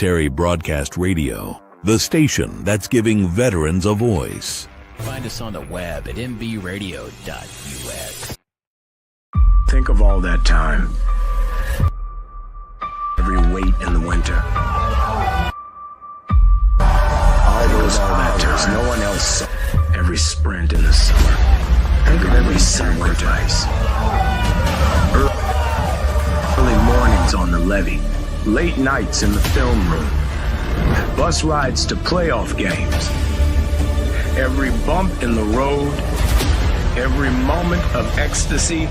Military Broadcast Radio, the station that's giving veterans a voice. Find us on the web at mbradio.us. Think of all that time. Every wait in the winter. All those hours no one else saw. Every sprint in the summer. Every sacrifice. Early mornings on the levee. Late nights in the film room. Bus rides to playoff games. Every bump in the road. Every moment of ecstasy.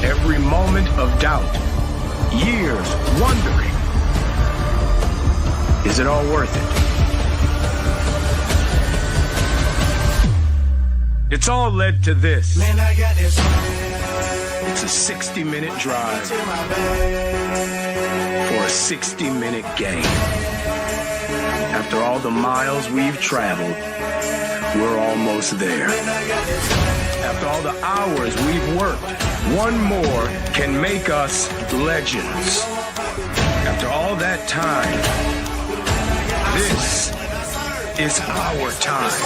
Every moment of doubt. Years wondering, is it all worth it? It's all led to this. Man, I got this. It's a 60-minute drive for a 60-minute game. After all the miles we've traveled, we're almost there. After all the hours we've worked, one more can make us legends. After all that time, this is our time.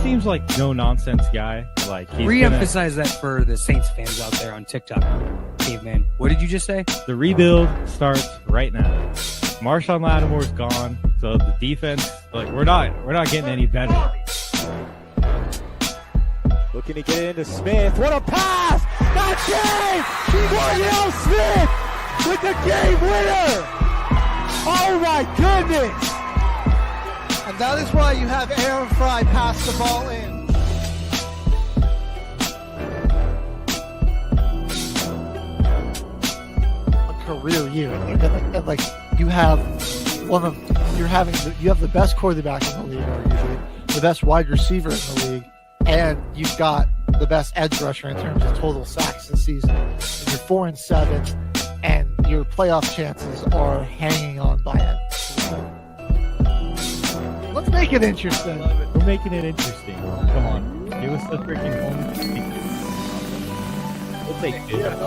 Seems like no nonsense guy. Like he's re-emphasize that for the Saints fans out there on TikTok. Caveman, what did you just say? The rebuild starts right now. Marshawn Lattimore's gone, so the defense, like we're not getting any better. Looking to get into Smith. What a pass! Not Dave! Guardell Smith with the game winner! Oh my goodness! And that is why you have Aaron Fry pass the ball in. A career year. And like you have you have the best quarterback in the league, arguably, the best wide receiver in the league, and you've got the best edge rusher in terms of total sacks this season. And you're 4-7, and your playoff chances are hanging on by it. Let's make it interesting. We're making it interesting. Come on. Give us the freaking home ticket. We'll take it.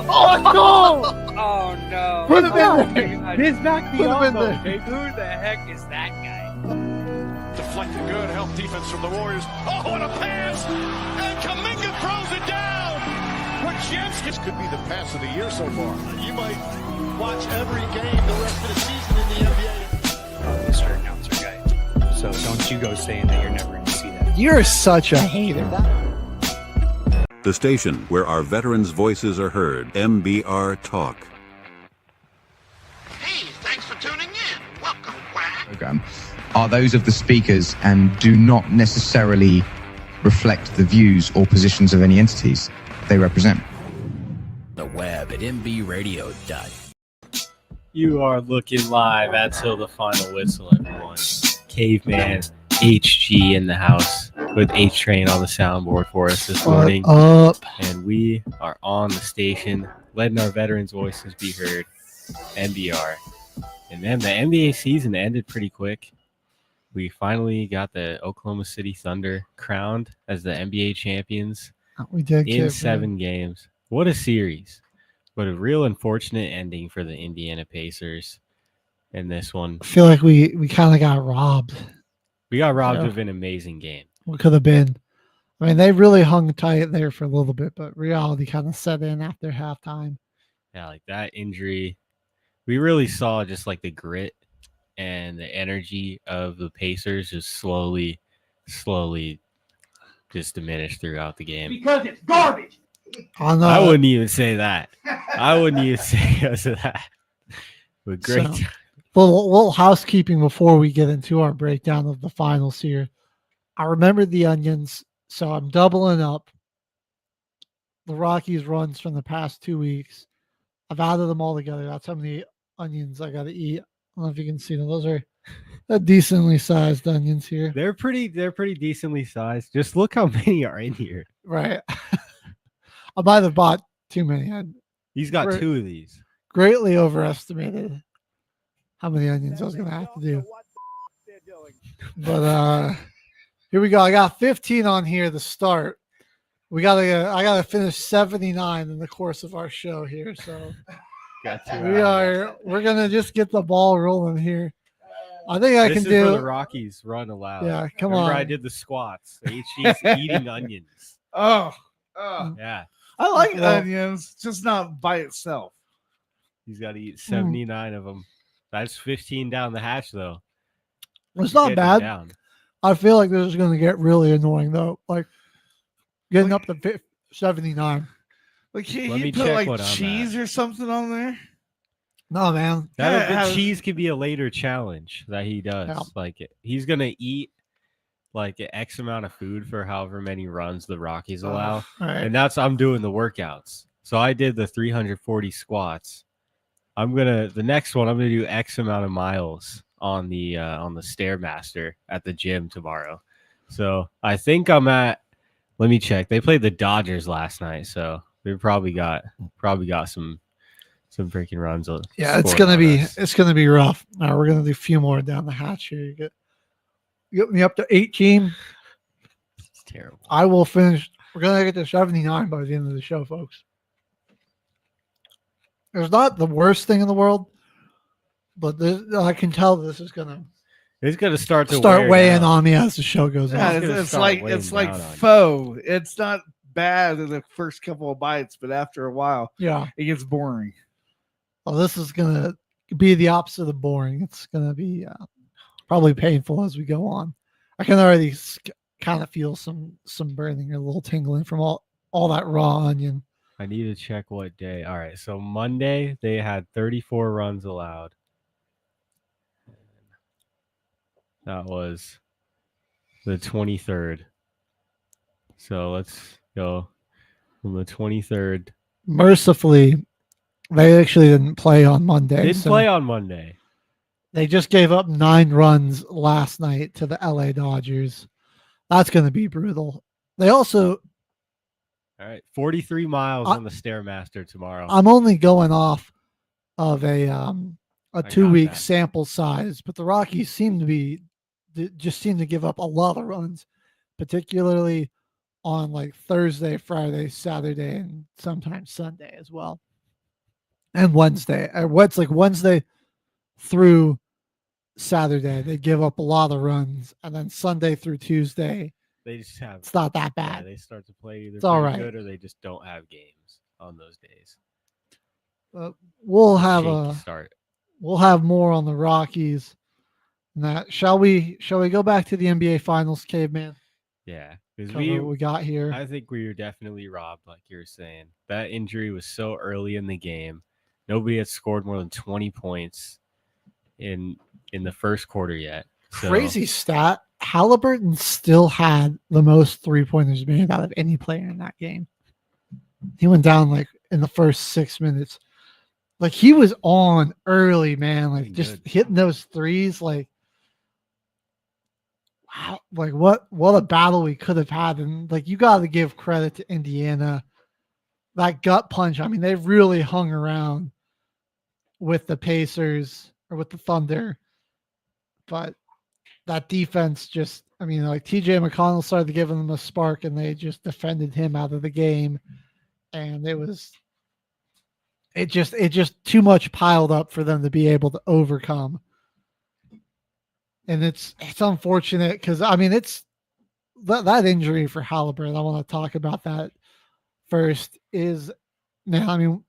Oh, no! Oh, no. Put him in there. This back the Who the heck is that guy? Deflected good, help defense from the Warriors. Oh, what a pass! And Kuminga throws it down! This could be the pass of the year so far. You might watch every game the rest of the season in the NBA. Mr. Announcer guy. So don't you go saying that you're never going to see that. You're such a hater. The station where our veterans' voices are heard. MBR Talk. Hey, thanks for tuning in. Welcome, Quack. Program are those of the speakers and do not necessarily reflect the views or positions of any entities they represent. The web at mbradio.us. You are looking live at Till the Final Whistle, everyone. Caveman HG in the house with H-Train on the soundboard for us this morning. And we are on the station, letting our veterans' voices be heard. NBR. And then the NBA season ended pretty quick. We finally got the Oklahoma City Thunder crowned as the NBA champions. We did in 7 games. What a series. But a real unfortunate ending for the Indiana Pacers in this one. I feel like we kind of got robbed. We got robbed of an amazing game. What could have been I mean, they really hung tight there for a little bit, but reality kind of set in after halftime. Yeah, like that injury, we really saw just like the grit and the energy of the Pacers just slowly just diminish throughout the game. Because it's garbage. I wouldn't even say that. I wouldn't even say because of that. But great. So, little housekeeping before we get into our breakdown of the finals here. I remember the onions, so I'm doubling up the Rockies runs from the past 2 weeks. I've added them all together. That's how many onions I got to eat. I don't know if you can see them. Those are decently sized onions here. They're pretty decently sized. Just look how many are in here. Right. I might have bought too many. He's got 2 of these. Greatly overestimated how many onions I was going to have to do. But here we go. I got 15 on here to start. I gotta finish 79 in the course of our show here. So we're gonna just get the ball rolling here. I think I can do. This is for the Rockies run aloud. Yeah, come Remember on. I did the squats. HG's eating onions. Oh, yeah. I like onions, just not by itself. He's got to eat 79 of them. That's 15 down the hatch, though. It's not bad. I feel like this is going to get really annoying, though. Like getting up to 79. Like, he put like cheese or something on there. No, man. Cheese could be a later challenge that he does. Yeah. Like he's going to eat like an X amount of food for however many runs the Rockies allow. Right. And I'm doing the workouts. So I did the 340 squats. The next one, I'm going to do X amount of miles on the Stairmaster at the gym tomorrow. So I think I'm at, let me check. They played the Dodgers last night. So we probably got some freaking runs. Yeah, it's gonna be rough. Now we're gonna do a few more down the hatch here. You get me up to 18. It's terrible. I will finish. We're gonna get to 79 by the end of the show, folks. It's not the worst thing in the world, but I can tell this is gonna. It's gonna start weighing on me as the show goes on. It's like faux. It's not bad in the first couple of bites, but after a while, yeah, it gets boring. Well, this is gonna be the opposite of boring. It's gonna be probably painful as we go on. I can already kind of feel some burning or a little tingling from all that raw onion. I need to check what day. All right, so Monday they had 34 runs allowed. That was the 23rd. So let's go from the 23rd. Mercifully, they actually didn't play on Monday. Didn't play on Monday. They just gave up 9 runs last night to the LA Dodgers. That's going to be brutal. They also... All right, 43 miles on the Stairmaster tomorrow. I'm only going off of a 2-week sample size, but the Rockies seem to give up a lot of runs, particularly on like Thursday, Friday, Saturday, and sometimes Sunday as well. And Wednesday. What's like Wednesday through Saturday, they give up a lot of runs. And then Sunday through Tuesday, they just have. It's not that bad. Yeah, they start to play either pretty good or they just don't have games on those days. We'll have more on the Rockies. That shall we go back to the NBA Finals, Caveman? Yeah, because we got here. I think we were definitely robbed, like you were saying. That injury was so early in the game. Nobody had scored more than 20 points in the first quarter yet. So, crazy stat. Halliburton still had the most 3-pointers made out of any player in that game. He went down like in the first 6 minutes. Like he was on early, man. Like just hitting those threes. Like wow, like what a battle we could have had. And like you got to give credit to Indiana. That gut punch. I mean, they really hung around with the Pacers or with the Thunder, but that defense just, I mean, like TJ McConnell started giving them a spark and they just defended him out of the game. And it just too much piled up for them to be able to overcome. And it's unfortunate because, I mean, it's that injury for Halliburton, I want to talk about that first. Is now, I mean,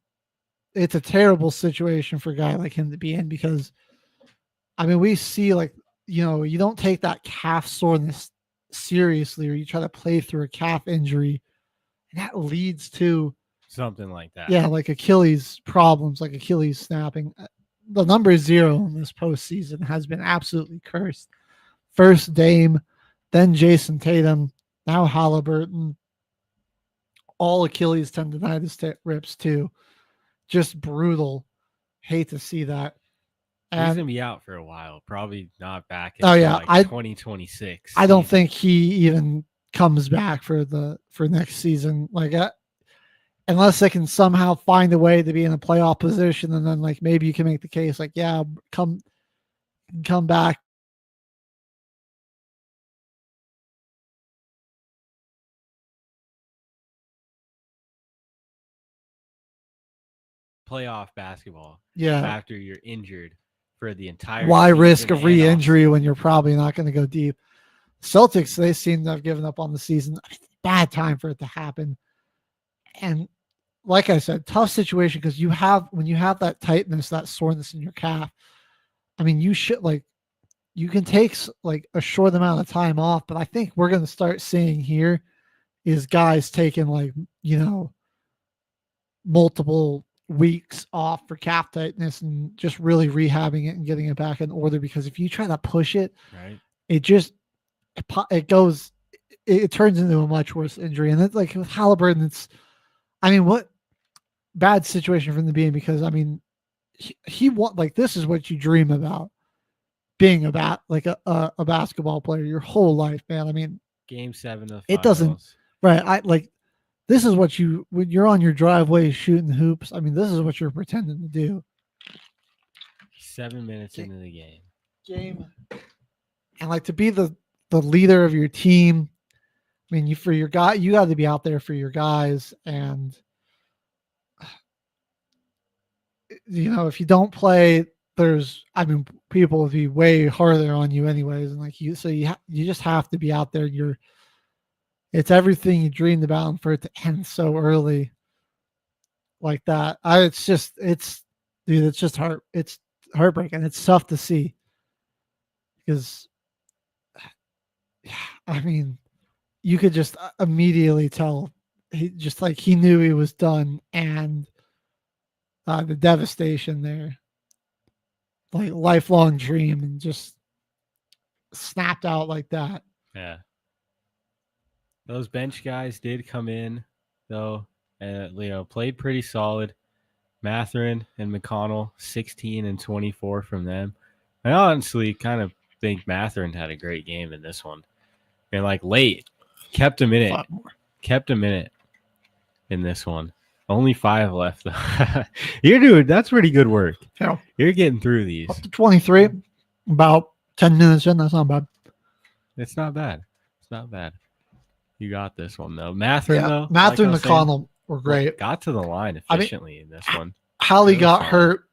it's a terrible situation for a guy like him to be in because, I mean, we see like, you don't take that calf soreness seriously, or you try to play through a calf injury, and that leads to something like that. Yeah, like Achilles problems, like Achilles snapping. The number 0 in this postseason has been absolutely cursed. First Dame, then Jason Tatum, now Halliburton. All Achilles tendonitis rips too. Just brutal. Hate to see that. He's And gonna be out for a while. Probably not back until 2026. I don't think he even comes back for next season. Like, unless they can somehow find a way to be in a playoff position, and then like maybe you can make the case like, yeah, come back. Playoff basketball. Yeah. After you're injured for the entire Why risk a season re-injury when you're probably not going to go deep? Celtics, they seem to have given up on the season. Bad time for it to happen. And like I said, tough situation because when you have that tightness, that soreness in your calf, I mean, you can take like a short amount of time off, but I think we're going to start seeing here is guys taking like, multiple weeks off for calf tightness and just really rehabbing it and getting it back in order, because if you try to push it, right, it turns into a much worse injury. And it's like with Halliburton, what bad situation for him to be in, because I mean, he want, like, this is what you dream about, being a basketball player your whole life, man. I mean, Game 7 of the finals. It doesn't, right? This is what when you're on your driveway shooting hoops. I mean, this is what you're pretending to do. 7 minutes into the game. And like, to be the leader of your team, I mean, you got to be out there for your guys. And if you don't play, people will be way harder on you anyways. And like you just have to be out there. It's everything you dreamed about, and for it to end so early like that, it's just heartbreaking. It's tough to see because, I mean, you could just immediately tell he knew he was done, and the devastation there, like lifelong dream, and just snapped out like that. Yeah. Those bench guys did come in, though, and played pretty solid. Mathurin and McConnell, 16 and 24 from them. I honestly kind of think Mathurin had a great game in this one. And like late, kept him in it in this one. Only 5 left. You're doing, that's pretty good work. Yeah. You're getting through these. Up to 23, about 10 minutes in. That's not bad. It's not bad. It's not bad. You got this one, though. Mathurin, though. Mathurin and McConnell were great. Got to the line efficiently in this one. Hallie got hurt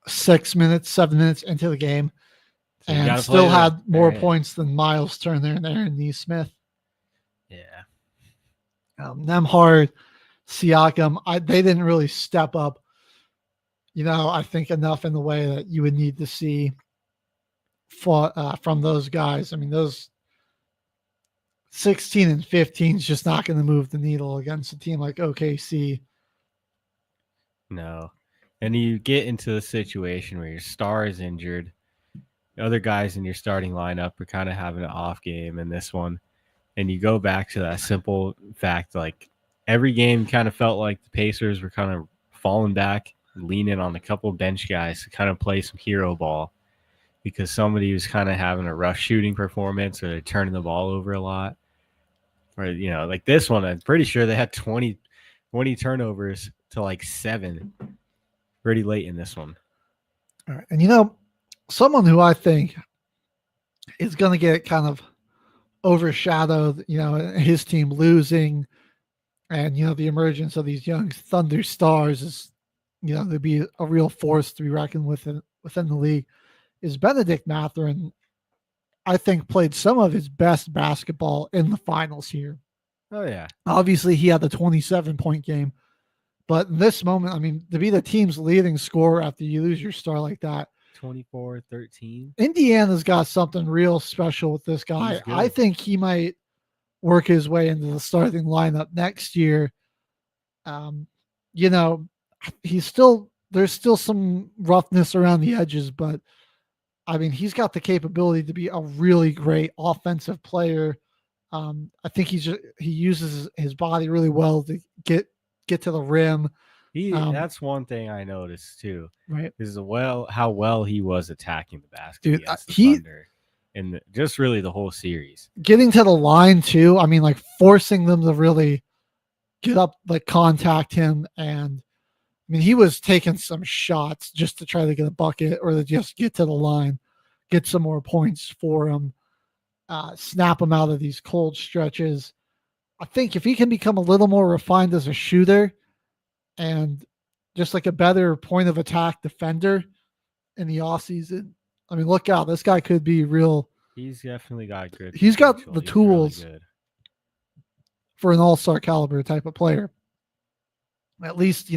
7 minutes into the game, so and still had more points than Miles Turner and Aaron Neesmith. Yeah. Nemhard, Siakam, they didn't really step up, I think, enough in the way that you would need to see from those guys. I mean, those 16 and 15 is just not going to move the needle against a team like OKC. No. And you get into the situation where your star is injured. The other guys in your starting lineup are kind of having an off game in this one. And you go back to that simple fact, like every game kind of felt like the Pacers were kind of falling back, leaning on a couple of bench guys to kind of play some hero ball because somebody was kind of having a rough shooting performance or they're turning the ball over a lot. Or, like this one, I'm pretty sure they had 20 turnovers to like 7 pretty late in this one. All right. And, someone who I think is going to get kind of overshadowed, his team losing and, the emergence of these young Thunder stars is, to be a real force to be reckoned with within the league, is Benedict Mathurin. I think, played some of his best basketball in the finals here. Oh, yeah. Obviously, he had the 27-point game. But in this moment, I mean, to be the team's leading scorer after you lose your star like that, 24-13. Indiana's got something real special with this guy. I think he might work his way into the starting lineup next year. You know, there's still some roughness around the edges, but I mean, he's got the capability to be a really great offensive player. I think he uses his body really well to get to the rim. That's one thing I noticed too. Right. Is how well he was attacking the basket. Dude, against the Thunder and just really the whole series. Getting to the line too. I mean, like forcing them to really get up, like contact him. And I mean, he was taking some shots just to try to get a bucket or to just get to the line, get some more points for him, snap him out of these cold stretches. I think if he can become a little more refined as a shooter and just like a better point of attack defender in the offseason, I mean, look out. This guy could be real. He's definitely got good. He's got the tools really for an all-star caliber type of player. At least,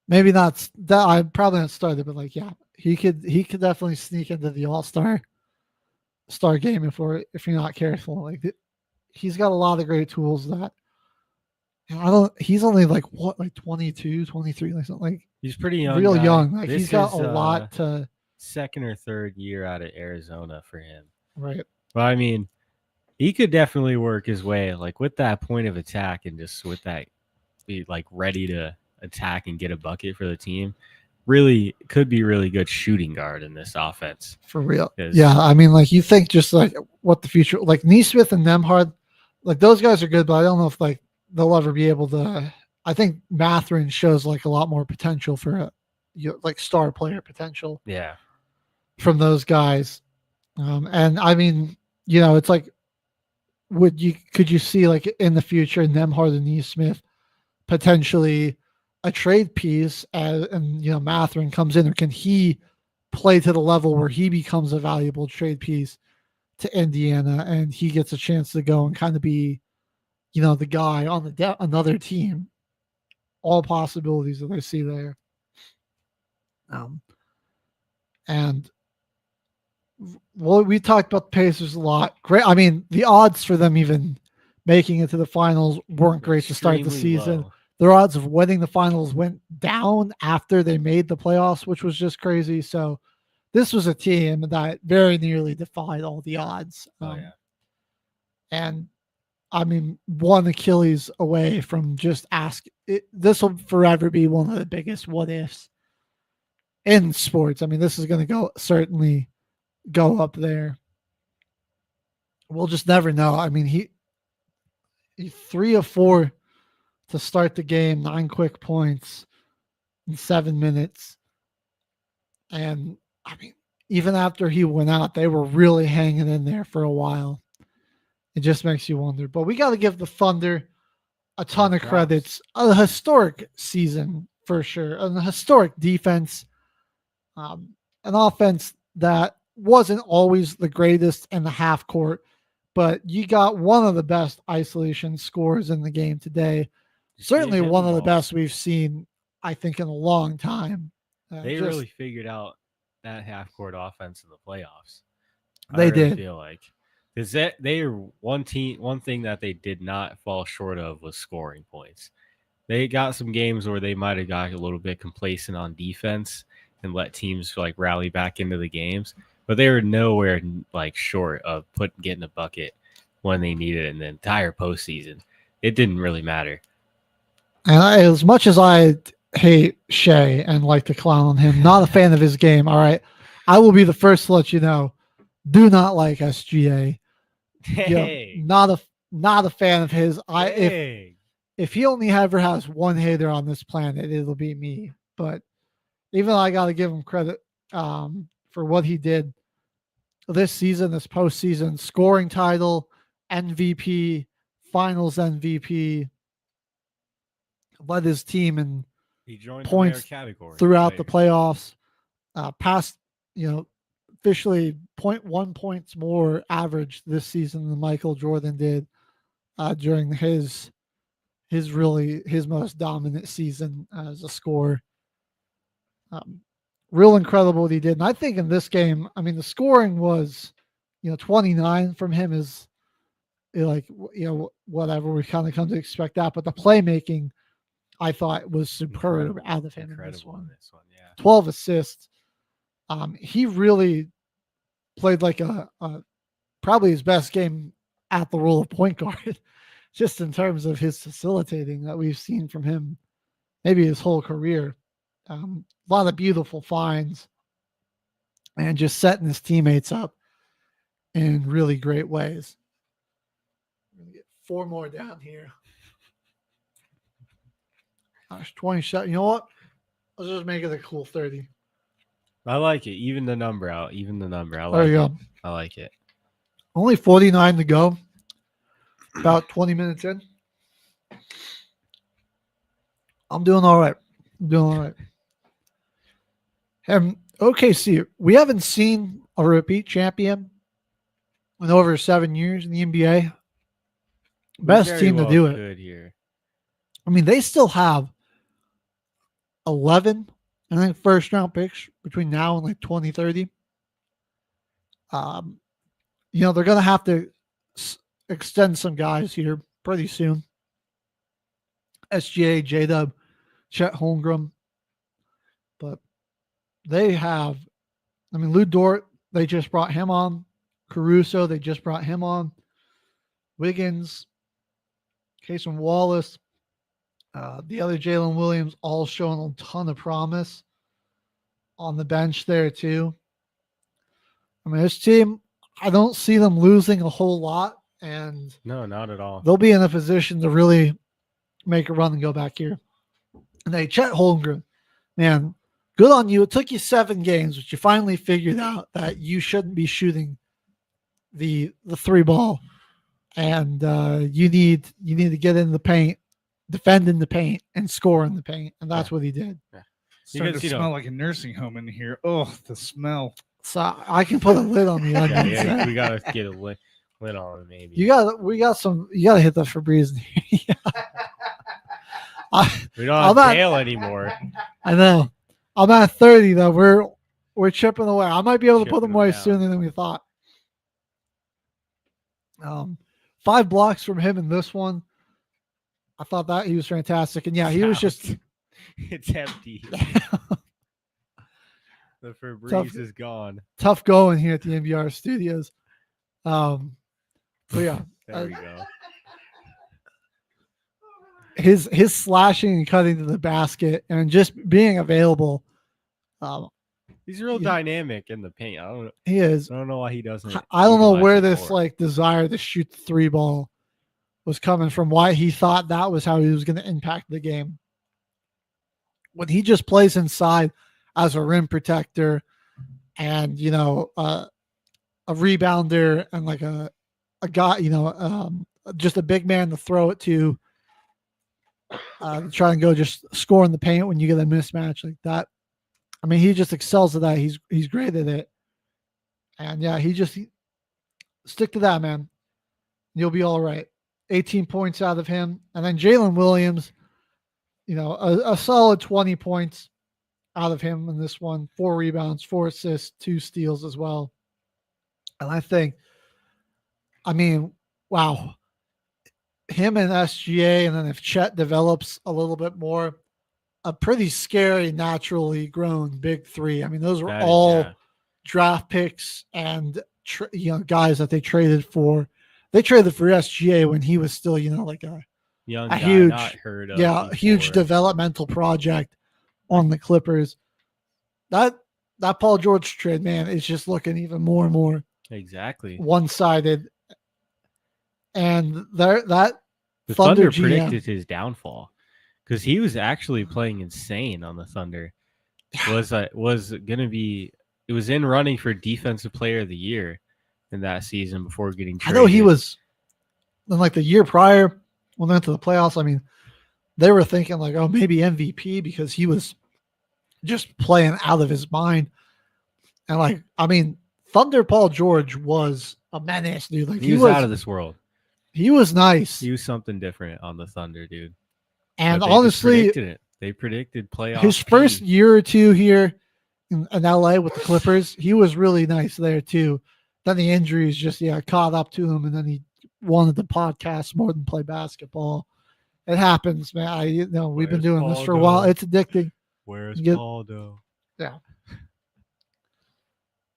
maybe not that. I'm probably not started, but like, yeah, he could definitely sneak into the all-star game if you're not careful. Like, he's got a lot of great tools that he's only like 22, 23, like something like. He's pretty young. Real guy. young. Like this he's got is, a lot to. Second or third year out of Arizona for him. Right. But I mean, he could definitely work his way, like with that point of attack and just with that, be like ready to attack and get a bucket for the team. Really could be really good shooting guard in this offense. For real. Yeah. I mean, like you think just like what the future, like Nesmith and Nembhard, like those guys are good, but I don't know if like they'll ever be able to. I think Mathurin shows like a lot more potential for like star player potential. Yeah. From those guys. And I mean, it's like, could you see like in the future Nembhard and Nesmith potentially a trade piece and Mathurin comes in, or can he play to the level where he becomes a valuable trade piece to Indiana and he gets a chance to go and kind of be, the guy on another team? All possibilities that I see there. And well, we talked about the Pacers a lot. Great. I mean, the odds for them even making it to the finals weren't great to start the season. Low. Their odds of winning the finals went down after they made the playoffs, which was just crazy. So this was a team that very nearly defied all the odds. And I mean, one Achilles away from just this will forever be one of the biggest what ifs in sports. I mean, this is going to certainly go up there. We'll just never know. I mean, he 3 of 4 to start the game, 9 quick points in 7 minutes. And I mean, even after he went out, they were really hanging in there for a while. It just makes you wonder. But we got to give the Thunder a ton of credits. A historic season for sure. An historic defense. An offense that wasn't always the greatest in the half court, but you got one of the best isolation scores in the game today. Certainly one of the best we've seen, I think, in a long time. They really figured out that half court offense in the playoffs. They did. Feel like because they are one thing that they did not fall short of was scoring points. They got some games where they might have got a little bit complacent on defense and let teams like rally back into the games. But they were nowhere like short of getting a bucket when they needed it in the entire postseason. It didn't really matter. And as much as I hate Shea and like to clown on him, not a fan of his game. All right, I will be the first to let you know. Do not like SGA. Hey, not a fan of his. If he only ever has one hater on this planet, it'll be me. But even though I got to give him credit for what he did this season, this postseason, scoring title, MVP, finals MVP, led his team in points throughout the playoffs, passed, officially 0.1 points more average this season than Michael Jordan did during his most dominant season as a scorer. Real incredible what he did. And I think in this game, I mean, the scoring was, 29 from him is like, whatever we kind of come to expect that. But the playmaking, I thought, was superb out of him in this one. Yeah. 12 assists. He really played like a probably his best game at the role of point guard, just in terms of his facilitating that we've seen from him, maybe his whole career. A lot of beautiful finds and just setting his teammates up in really great ways. We're going to get 4 more down here. Gosh, 20 shot. You know what? Let's just make it a cool 30. I like it. Even the number out. I There like you it. go. I like it. Only 49 to go. About 20 minutes in. I'm doing all right. OKC, we haven't seen a repeat champion in over 7 years in the NBA. Best team to do it. Good here. I mean, they still have 11, I think, first round picks between now and like 2030. They're going to have to extend some guys here pretty soon. SGA, J-Dub, Chet Holmgren. But they have, Lou Dort, they just brought him on. Caruso, they just brought him on. Wiggins, Cason Wallace, the other Jalen Williams, all showing a ton of promise on the bench there too. I mean, this team, I don't see them losing a whole lot, and no, not at all. They'll be in a position to really make a run and go back here. And they Chet Holmgren, man, good on you. It took you 7 games, but you finally figured out that you shouldn't be shooting the 3 ball, and you need to get in the paint, defend in the paint, and score in the paint, and that's what he did. Yeah. Starting to smell like a nursing home in here. Oh, the smell. So I can put a lid on the onions. Yeah, we gotta get a lid on it, maybe. You gotta hit the Febreze in here. We don't have tail anymore. I know. I'm at 30 though. We're chipping away. I might be able to put them away sooner than we thought. 5 blocks from him in this one. I thought that he was fantastic, and he was just. It's empty. The Febreze is gone. Tough going here at the NBR studios. But yeah, there we go. His slashing and cutting to the basket and just being available. He's real dynamic in the paint. He is. I don't know why he doesn't. I don't know where this desire to shoot the 3 ball was coming from. Why he thought that was how he was going to impact the game. When he just plays inside as a rim protector and, a rebounder and like a guy, just a big man to throw it to try and go just score in the paint when you get a mismatch like that. I mean, he just excels at that. He's great at it. And he stick to that, man. You'll be all right. 18 points out of him. And then Jalen Williams, a solid 20 points out of him in this one. 4 rebounds, 4 assists, 2 steals as well. And I think, wow. Him and SGA, and then if Chet develops a little bit more, a pretty scary, naturally grown big 3. I mean, those were all draft picks and guys that they traded for. They traded for SGA when he was still, like a young a guy, huge, not heard of huge developmental project on the Clippers. That Paul George trade, man, is just looking even more and more exactly one-sided. And the Thunder GM predicted his downfall because he was actually playing insane on the Thunder. It was in running for Defensive Player of the Year in that season before getting traded. I know he was, then like the year prior when they went to the playoffs. I mean, they were thinking like, oh, maybe MVP because he was just playing out of his mind. And Thunder Paul George was a menace, dude. Like he was out of this world. He was nice. He was something different on the Thunder, dude. And but they honestly, just predicted it. They predicted playoff. His first year or two here in LA with the Clippers, he was really nice there too. Then the injuries just caught up to him, and then he wanted to podcast more than play basketball. It happens, man. We've been doing this for a while. It's addicting. Where's Paul though? Yeah.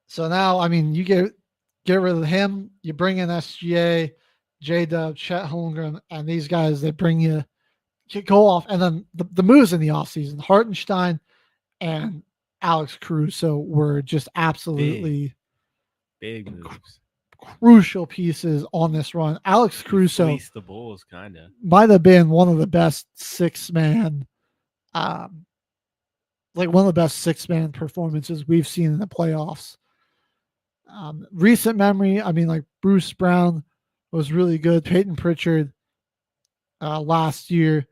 So now, I mean, you get rid of him. You bring in SGA, J-Dub, Chet Holmgren, and these guys that bring you go off. And then the moves in the offseason, Hartenstein and Alex Caruso were just absolutely big moves. Crucial pieces on this run. Alex Caruso the Bulls kind of might have been one of the best six-man performances we've seen in the playoffs. Recent memory, I mean, like Bruce Brown was really good. Peyton Pritchard last year.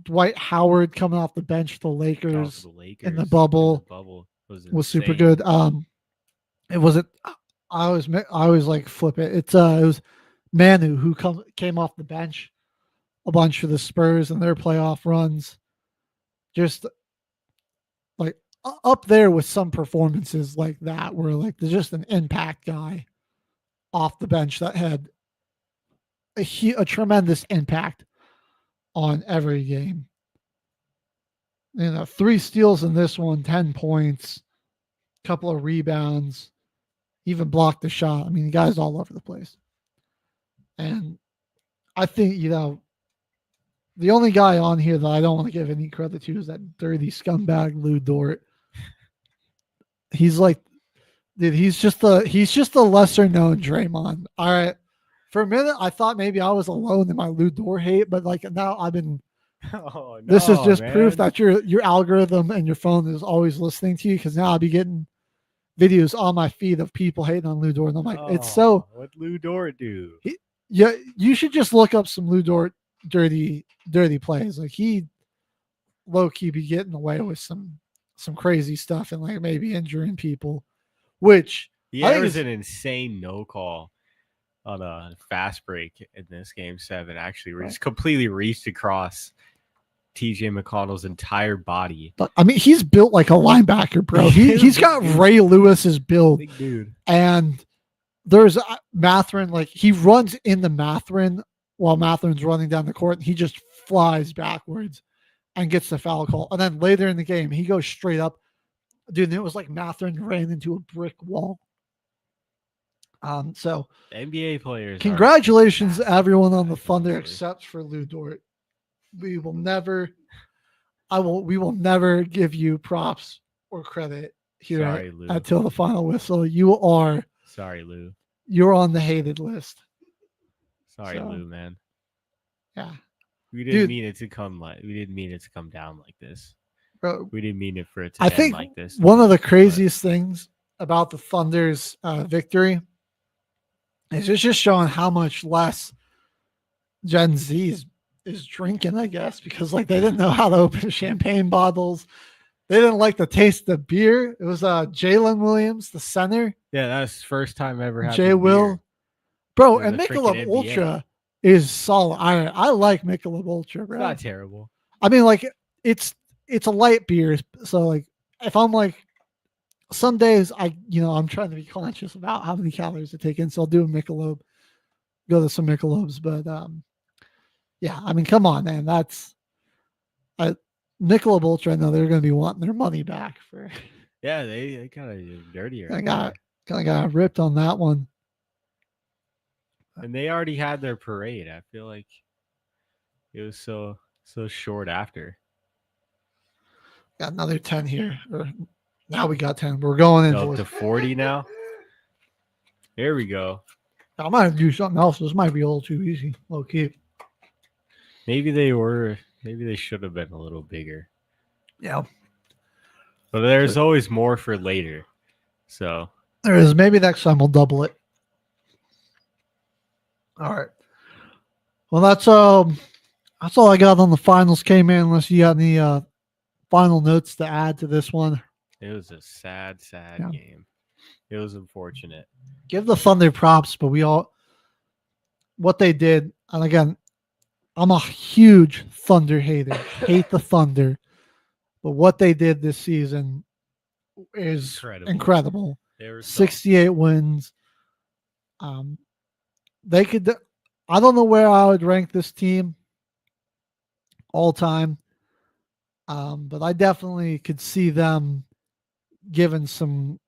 Dwight Howard coming off the bench for the Lakers, in the bubble, was super good. It wasn't. I always like flip it. It was Manu who came off the bench a bunch for the Spurs and their playoff runs. Just like up there with some performances like that, where like there's just an impact guy off the bench that had a tremendous impact on every game. 3 steals in this one, 10 points, couple of rebounds, even blocked the shot. I mean, the guy's all over the place. And I think, the only guy on here that I don't want to give any credit to is that dirty scumbag Lou Dort. He's like, dude, he's just a lesser known Draymond. All right. For a minute, I thought maybe I was alone in my Lou Dort hate, but like now I've been. Oh, no, this is just man. proof that your algorithm and your phone is always listening to you, because now I'll be getting videos on my feed of people hating on Lou Dort. And I'm like, it's so. What Lou Dort do? Yeah, you should just look up some Lou Dort dirty plays. Like he low key be getting away with some crazy stuff and like maybe injuring people, which there was an insane no call on a fast break in this game 7. Actually, where he's completely reached across TJ McConnell's entire body. But I mean, he's built like a linebacker, bro. He's got Ray Lewis's build. Big dude. And there's Mathurin, like he runs into Mathurin while Matherin's running down the court, and he just flies backwards and gets the foul call. And then later in the game, he goes straight up. Dude, it was like Mathurin ran into a brick wall. So NBA players. Congratulations to everyone on the Thunder except for Lou Dort. We will never give you props or credit here at Till the Final Whistle. You are sorry, Lou. You're on the hated list. Sorry, Lou, man. Yeah. We didn't mean it to come down like this. Bro, we didn't mean it for it to end like this. One of the craziest things about the Thunder's victory is it's just showing how much less Gen Z is drinking, I guess, because like they didn't know how to open champagne bottles. They didn't like the taste of the beer. It was Jalen Williams, the center. Yeah, that's the first time ever had Jay Will. Bro, and Michelob Ultra is solid. I like Michelob Ultra, bro. It's not terrible. I mean, like it's a light beer. So like if I'm like some days I'm trying to be conscious about how many calories to take in. So I'll do a Michelob, go to some Michelobs. But yeah, I mean, come on, man. That's Michelob Ultra. I know they're going to be wanting their money back for. Yeah, they kind of dirtier. I got ripped on that one. And they already had their parade. I feel like it was so short after. Got another 10 here. Now we got 10. We're going in to 40 now. Here we go. I might have to do something else. This might be a little too easy. Low key. Maybe they should have been a little bigger. Yeah. But there's always more for later. So there is. Maybe next time we'll double it. All right. Well, that's all I got on the finals, K-Man, unless you got any final notes to add to this one. It was a sad game. It was unfortunate. Give the Thunder props, but what they did, and again, I'm a huge Thunder hater. Hate the Thunder. But what they did this season is incredible. 68 wins. They could. I don't know where I would rank this team all time, but I definitely could see them giving some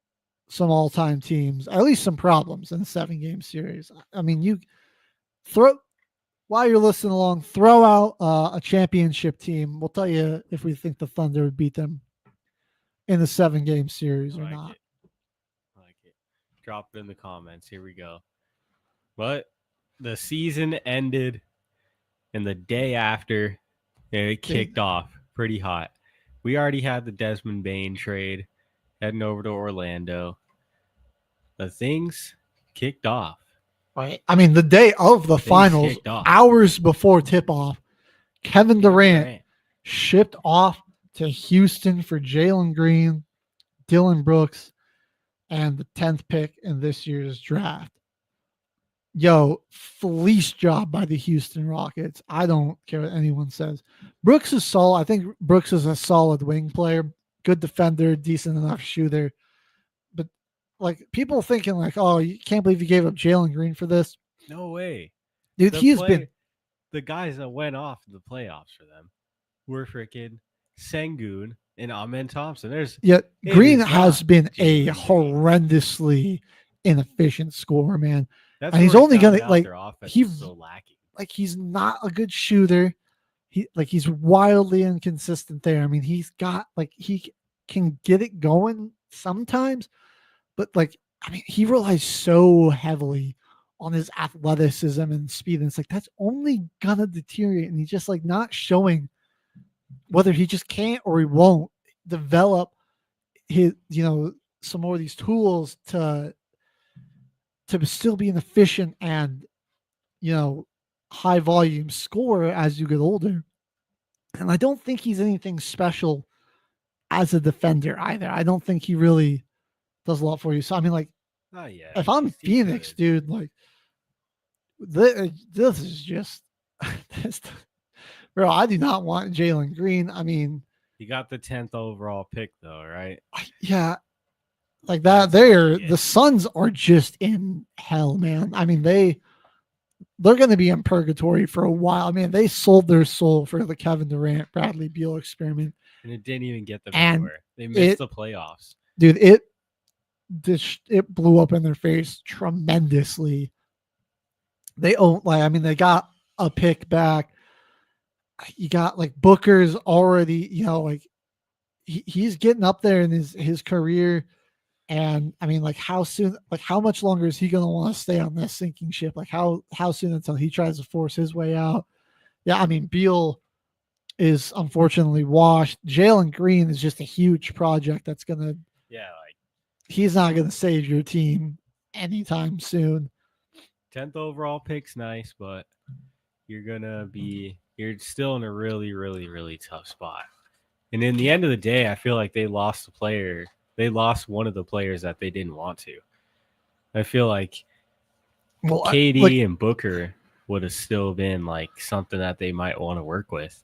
all-time teams at least some problems in a 7-game series. I mean, you while you're listening along, throw out a championship team. We'll tell you if we think the Thunder would beat them in the 7-game series or not. I like it. Drop it in the comments. Here we go. But the season ended, and the day after, it kicked off pretty hot. We already had the Desmond Bane trade heading over to Orlando. The things kicked off. Right. I mean, the day of the finals, hours before tip-off, Kevin Durant shipped off to Houston for Jalen Green, Dylan Brooks, and the 10th pick in this year's draft. Yo, fleece job by the Houston Rockets. I don't care what anyone says. Brooks is solid. I think Brooks is a solid wing player, good defender, decent enough shooter. But like people thinking like, oh, you can't believe you gave up Jalen Green for this. No way. Dude, he's been the guys that went off in the playoffs for them were freaking Sengun and Amen Thompson. Green has been a horrendously inefficient scorer, man. That's and he's only gonna he's so lacking. Like he's not a good shooter. He's wildly inconsistent there. I mean, he's got he can get it going sometimes, but he relies so heavily on his athleticism and speed. And it's that's only gonna deteriorate. And he's just not showing whether he just can't or he won't develop his, some more of these tools to still be an efficient and, high volume scorer as you get older. And I don't think he's anything special as a defender either. I don't think he really does a lot for you. So, I mean, not yet. If I'm Phoenix, dude, this is just, bro, I do not want Jalen Green. I mean, you got the 10th overall pick though, right? Yeah. Like that, the Suns are just in hell, man. I mean, they're going to be in purgatory for a while. I mean, they sold their soul for the Kevin Durant, Bradley Beal experiment, and it didn't even get them anywhere. They missed the playoffs, dude. It blew up in their face tremendously. They they got a pick back. You got Booker's already, he's getting up there in his career. And I mean, how soon, how much longer is he going to want to stay on this sinking ship? How soon until he tries to force his way out? Yeah, I mean, Beal is unfortunately washed. Jalen Green is just a huge project that's going to, he's not going to save your team anytime soon. 10th overall pick's nice, but you're still in a really, really, really tough spot. And in the end of the day, I feel like they lost a player. They lost one of the players that they didn't want to. I feel like KD and Booker would have still been something that they might want to work with.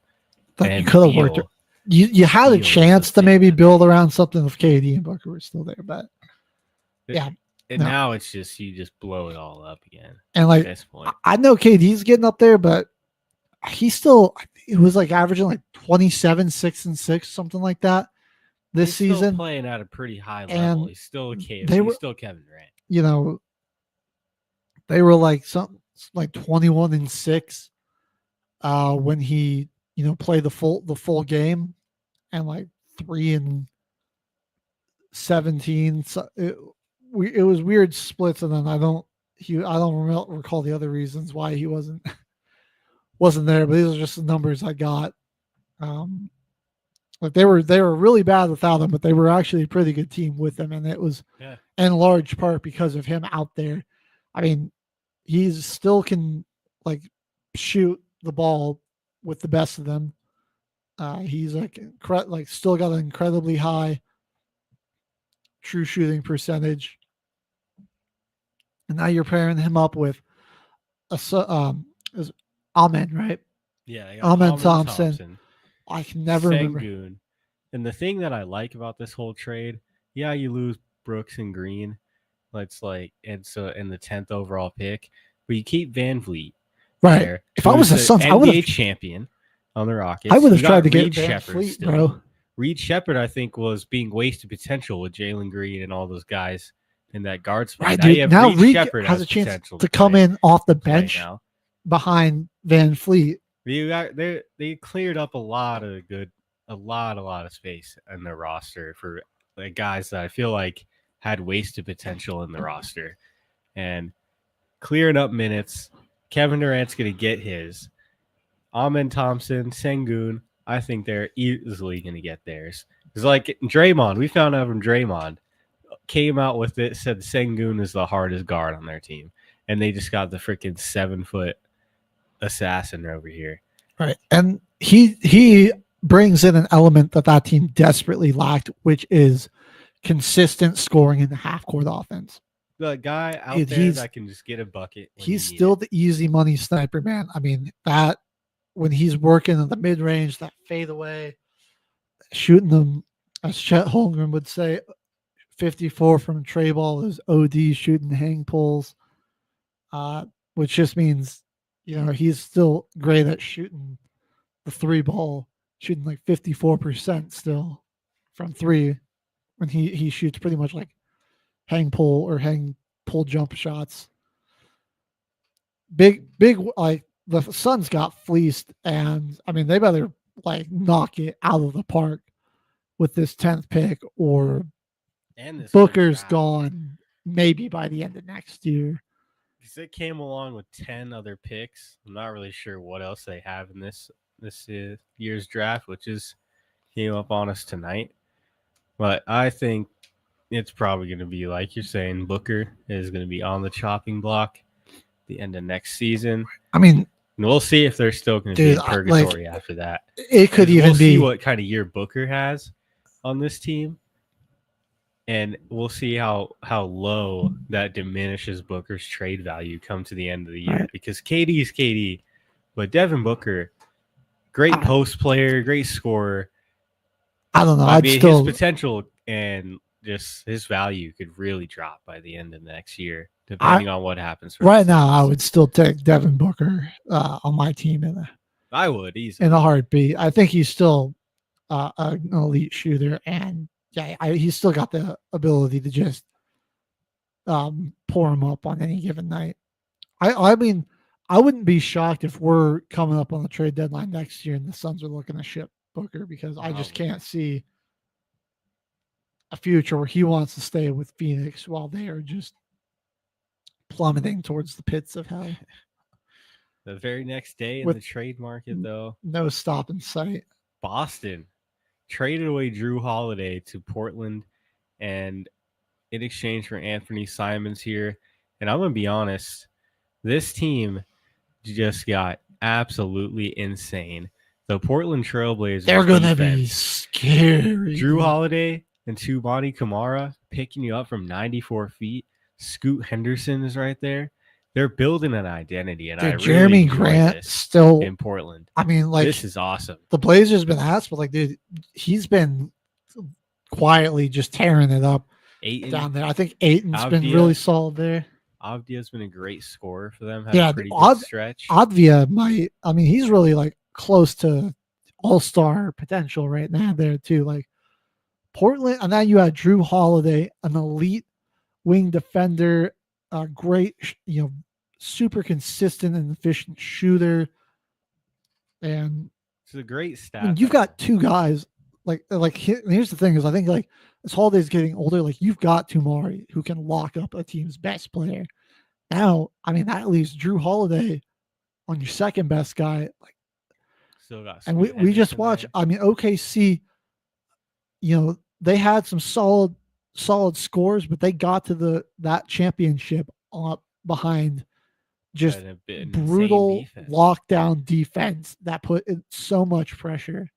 You could have worked. You had a chance to maybe build around something if KD and Booker were still there, but yeah. And now it's just you just blow it all up again. And at this point. I know KD's getting up there, but he still it was averaging 27, 6 and 6, something like that. This season, still playing at a pretty high level. He's still Kevin Durant. They were something 21 and 6 when he played the full game, and 3 and 17. So it was weird splits, and then I don't recall the other reasons why he wasn't there. But these are just the numbers I got. They were really bad without him, but they were actually a pretty good team with him, and it was in large part because of him out there. I mean, he still can shoot the ball with the best of them. He's still got an incredibly high true shooting percentage. and now you're pairing him up with is Ahmed, right? Yeah, they got Ahmed Almond Thompson. I can never remember. Sengun. And the thing that I like about this whole trade, yeah, you lose Brooks and Green. It's in the 10th overall pick, but you keep Van Vliet Right. there. If I was the Suns, I would have champion on the Rockets. I would have You tried got to get Reed Van Shepherd Fleet, still. bro. Reed Shepherd, I think, was being wasted potential with Jalen Green and all those guys in that guard spot. Right, Now you dude. have Now Reed Reed Shepherd has has a chance potential to come in off the bench now. behind Van Fleet. They cleared up a lot of space in the roster for the guys that I feel like had wasted potential in the roster, and clearing up minutes. Kevin Durant's gonna get his. Amen Thompson, Sengun, I think they're easily gonna get theirs. It's like Draymond. We found out from Draymond came out with it, said Sengun is the hardest guard on their team, and they just got the freaking 7-foot assassin over here. Right. And he brings in an element that team desperately lacked, which is consistent scoring in the half-court offense. The guy out there that can just get a bucket. He's still the easy money sniper, man. I mean, that when he's working in the mid-range, that fadeaway, shooting them, as Chet Holmgren would say, 54 from tray ball is OD shooting hang pulls, which just means, he's still great at shooting the 3 ball, shooting like 54% still from 3 when he shoots pretty much like hang pull or hang pull jump shots. Big, like the Suns got fleeced, and I mean, they better like knock it out of the park with this 10th pick, or Booker's gone maybe by the end of next year. Because it came along with 10 other picks. I'm not really sure what else they have in this year's draft, which came up on us tonight. But I think it's probably going to be, like you're saying, Booker is going to be on the chopping block the end of next season. I mean, and we'll see if they're still going to be in purgatory after that. It could even we'll be see what kind of year Booker has on this team, and we'll see how low that diminishes Booker's trade value come to the end of the year. Right. Because KD is KD, but Devin Booker, great post player, great scorer. I don't know. His potential and just his value could really drop by the end of next year, depending on what happens. Right now, I would still take Devin Booker on my team. I would easily. In a heartbeat. I think he's still an elite shooter, and he's still got the ability to just pour him up on any given night. I mean, I wouldn't be shocked if we're coming up on the trade deadline next year and the Suns are looking to ship Booker, because I just can't see a future where he wants to stay with Phoenix while they are just plummeting towards the pits of hell. The very next day in the trade market, though, no stop in sight. Boston traded away Drew Holiday to Portland, and in exchange for Anthony Simons here. And I'm going to be honest, this team just got absolutely insane. The Portland Trailblazers, they're going to be scary. Drew Holiday and Tubani Kamara picking you up from 94 feet. Scoot Henderson is right there. They're building an identity, and I really Jeremy Grant still in Portland. I mean, like, this is awesome. The Blazers been asked, but like, dude, he's been quietly just tearing it up down there. I think Ayton's been really solid there. Avdia's been a great scorer for them. Had a pretty good stretch. Avdia might. I mean, he's really like close to all-star potential right now there too. Like Portland, and now you had Drew Holiday, an elite wing defender, a great, super consistent and efficient shooter, and it's a great stat. I mean, you've got two guys. Here's the thing: is I think like as Holiday's getting older, like you've got Tumari who can lock up a team's best player. Now, I mean, that leaves Drew Holiday on your second best guy. Like, still got. And we just watch. I mean, OKC, they had some solid scores, but they got to that championship behind just brutal lockdown defense that put so much pressure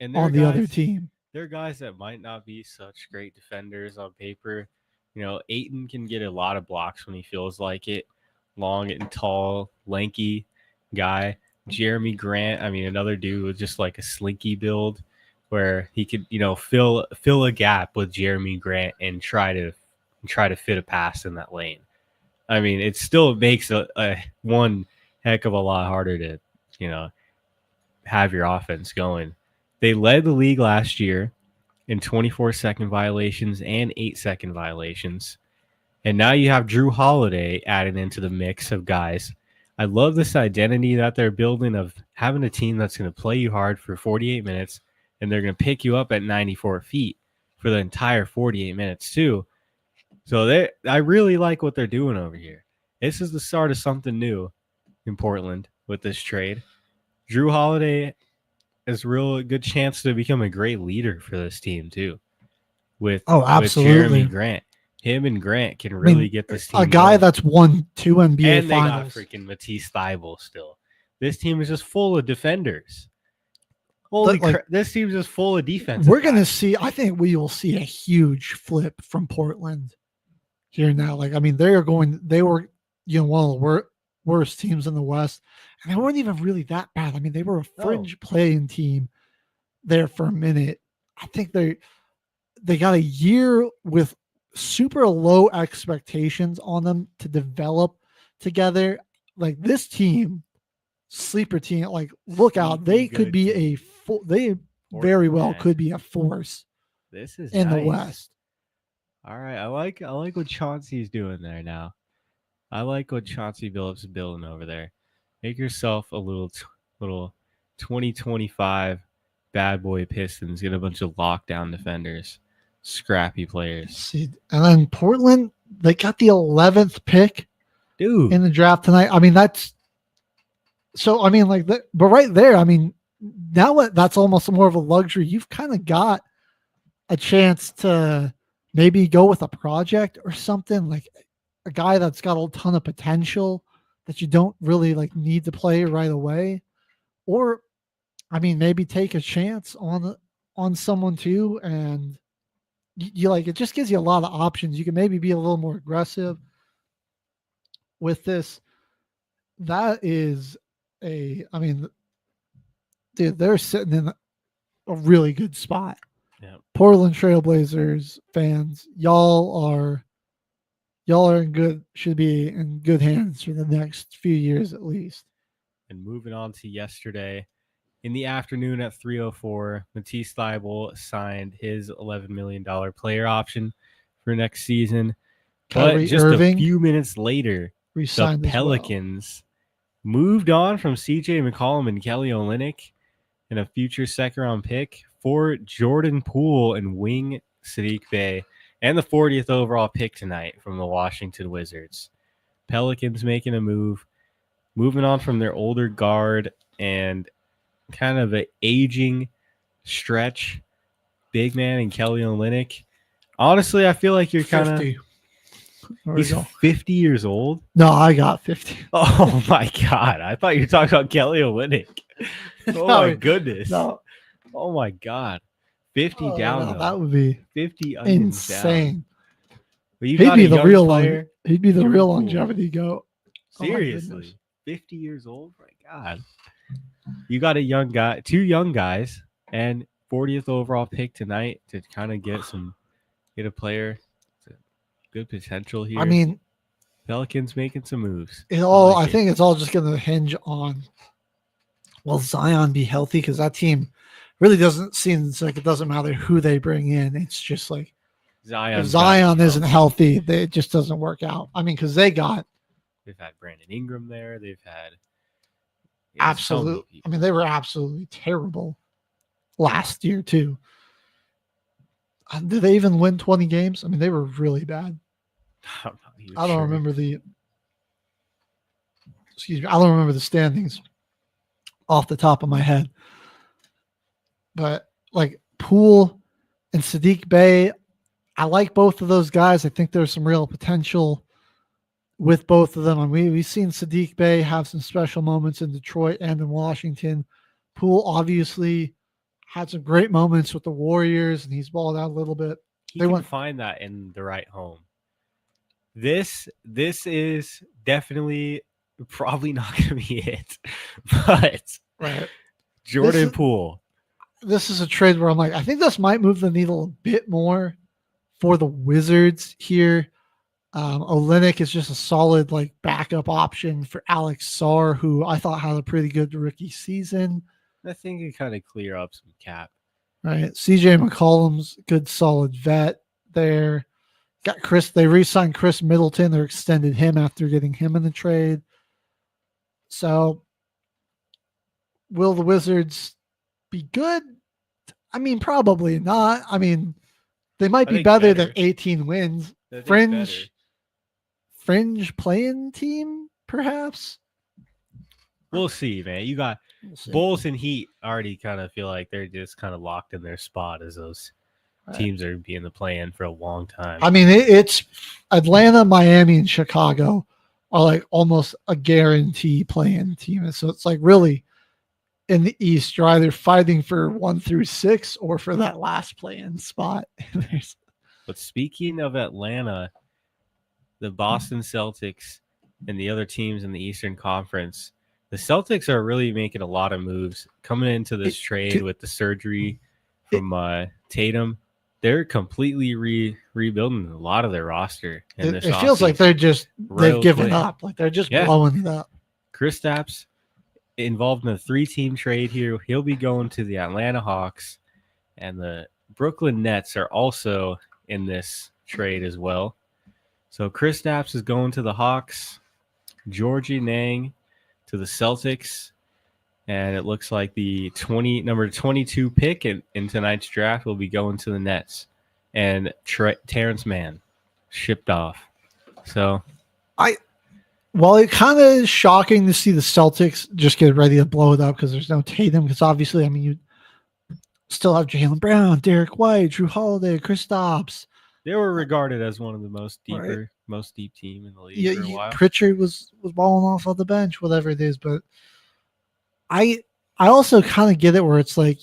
on the other team. They're guys that might not be such great defenders on paper, Ayton can get a lot of blocks when he feels like it. Long and tall, lanky guy. Jeremy Grant, another dude with just like a slinky build where he could, fill a gap with Jeremy Grant and try to fit a pass in that lane. It still makes a one heck of a lot harder to, have your offense going. They led the league last year in 24-second violations and 8-second violations. And now you have Drew Holiday added into the mix of guys. I love this identity that they're building of having a team that's going to play you hard for 48 minutes, and they're going to pick you up at 94 feet for the entire 48 minutes too. So I really like what they're doing over here. This is the start of something new in Portland with this trade. Drew Holiday has a real good chance to become a great leader for this team too. With absolutely. With Jeremy Grant. Him and Grant can really get this team a guy going. that's won 2 NBA and finals. They got freaking Matisse Thybulle still. This team is just full of defenders. This team is just full of defense. We're going to see, I think we will see a huge flip from Portland here now. They were, one of the worst teams in the West, and they weren't even really that bad. They were a fringe playing team there for a minute. I think they got a year with super low expectations on them to develop together. This team, sleeper team, look out, they could be they very well could be a force. This is in nice. the West. All right, I like what Chauncey's doing there now. I like what Chauncey Billups is building over there. Make yourself a little 2025 bad boy Pistons. Get a bunch of lockdown defenders. Scrappy players. See, and then Portland, they got the 11th pick, dude, in the draft tonight. That's so. But right there, now that's almost more of a luxury. You've kind of got a chance to maybe go with a project or something, like a guy that's got a ton of potential that you don't really need to play right away, or maybe take a chance on someone too, and you it just gives you a lot of options. You can maybe be a little more aggressive with this. That is dude, they're sitting in a really good spot. Yeah. Portland Trailblazers fans, y'all are should be in good hands for the next few years at least. And moving on to yesterday, in the afternoon at 3:04, Matisse Thybulle signed his $11 million player option for next season. Kyrie But just Irving a few minutes later, re-signed the as well. Pelicans moved on from CJ McCollum and Kelly Olynyk and a future second-round pick for Jordan Poole and wing Saddiq Bey, and the 40th overall pick tonight from the Washington Wizards. Pelicans making a move, moving on from their older guard and kind of an aging stretch big man in Kelly Olynyk. Honestly, I feel like you're kind of... He's 50 years old? No, I got 50. Oh, my God. I thought you were talking about Kelly Olynyk. Oh, my goodness. No. Oh, my God. 50 down, though. That would be 50 insane. He'd be the real longevity goat. Seriously. 50 years old? My God. You got a young guy, 2 young guys, and 40th overall pick tonight to kind of get a player. Good potential here. Pelicans making some moves. I think it's all just going to hinge on, will Zion be healthy? Because that team really doesn't seem like it doesn't matter who they bring in. It's just like if Zion isn't healthy, it just doesn't work out. Because they've had Brandon Ingram there. They've had absolutely. They were absolutely terrible last year too. Did they even win 20 games? They were really bad. I don't remember the standings off the top of my head. But Poole and Saddiq Bey, I like both of those guys. I think there's some real potential with both of them. We've seen Saddiq Bey have some special moments in Detroit and in Washington. Poole obviously had some great moments with the Warriors, and he's balled out a little bit. He can find that in the right home. This is definitely probably not going to be it. But Right. Jordan Poole. This is a trade where I'm like, I think this might move the needle a bit more for the Wizards here. Olynyk is just a solid like backup option for Alex Sarr, who I thought had a pretty good rookie season. I think it kind of clear up some cap. Right. CJ McCollum's good solid vet there. Got Chris. They re-signed Chris Middleton. They extended him after getting him in the trade. So will the Wizards be good? I mean, probably not. I mean, they might be better than 18 wins. Fringe playing team, perhaps. We'll see, man. You got Bulls and Heat already kind of feel like they're just kind of locked in their spot as those teams are being the play-in for a long time. I mean, it's Atlanta, Miami, and Chicago are like almost a guarantee play-in team. So it's like really in the East, you're either fighting for 1 through 6 or for that last play-in spot. But speaking of Atlanta, the Boston Celtics and the other teams in the Eastern Conference, the Celtics are really making a lot of moves coming into this trade with the surgery from Tatum. They're completely rebuilding a lot of their roster. It feels like they've given up. Like they're just blowing it up. Kristaps involved in a 3-team trade here. He'll be going to the Atlanta Hawks, and the Brooklyn Nets are also in this trade as well. So Kristaps is going to the Hawks, Georgie Nang to the Celtics, and it looks like the number 22 pick in tonight's draft will be going to the Nets, and Terrence Mann shipped off. So while it kind of is shocking to see the Celtics just get ready to blow it up because there's no Tatum, because obviously, I mean, you still have Jaylen Brown, Derek White, Drew Holiday, Kristaps. They were regarded as one of the most deep team in the league for a while. Pritchard was balling off the bench, whatever it is. But I also kind of get it where it's like,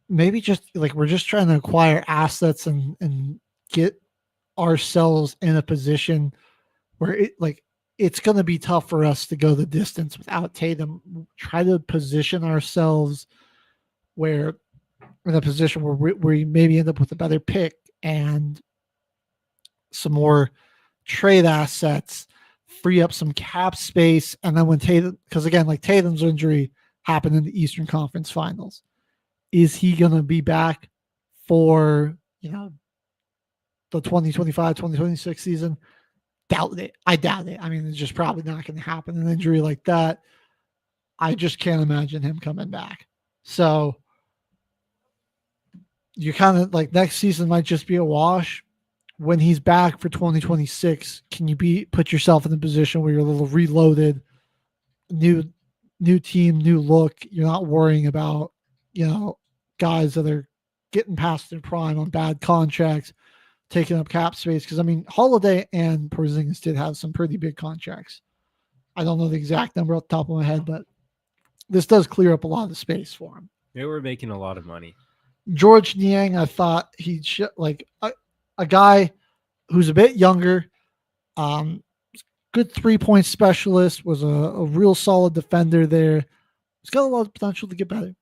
maybe just like we're just trying to acquire assets and get ourselves in a position where it's going to be tough for us to go the distance without Tatum. Try to position ourselves where in a position where we maybe end up with a better pick and some more trade assets, free up some cap space. And then when Tatum, because again, like Tatum's injury happened in the Eastern Conference Finals. Is he going to be back for, the 2025-2026 season? Doubt it. I doubt it. I mean, it's just probably not going to happen. An injury like that, I just can't imagine him coming back. So you kind of like next season might just be a wash. When he's back for 2026, can you put yourself in a position where you're a little reloaded, new team, new look? You're not worrying about, guys that are getting past their prime on bad contracts, taking up cap space. Because I mean, Holiday and Porzingis did have some pretty big contracts. I don't know the exact number off the top of my head, but this does clear up a lot of space for him. They were making a lot of money. George Niang, I thought he'd like a guy who's a bit younger, good 3-point specialist, was a real solid defender there. He's got a lot of potential to get better.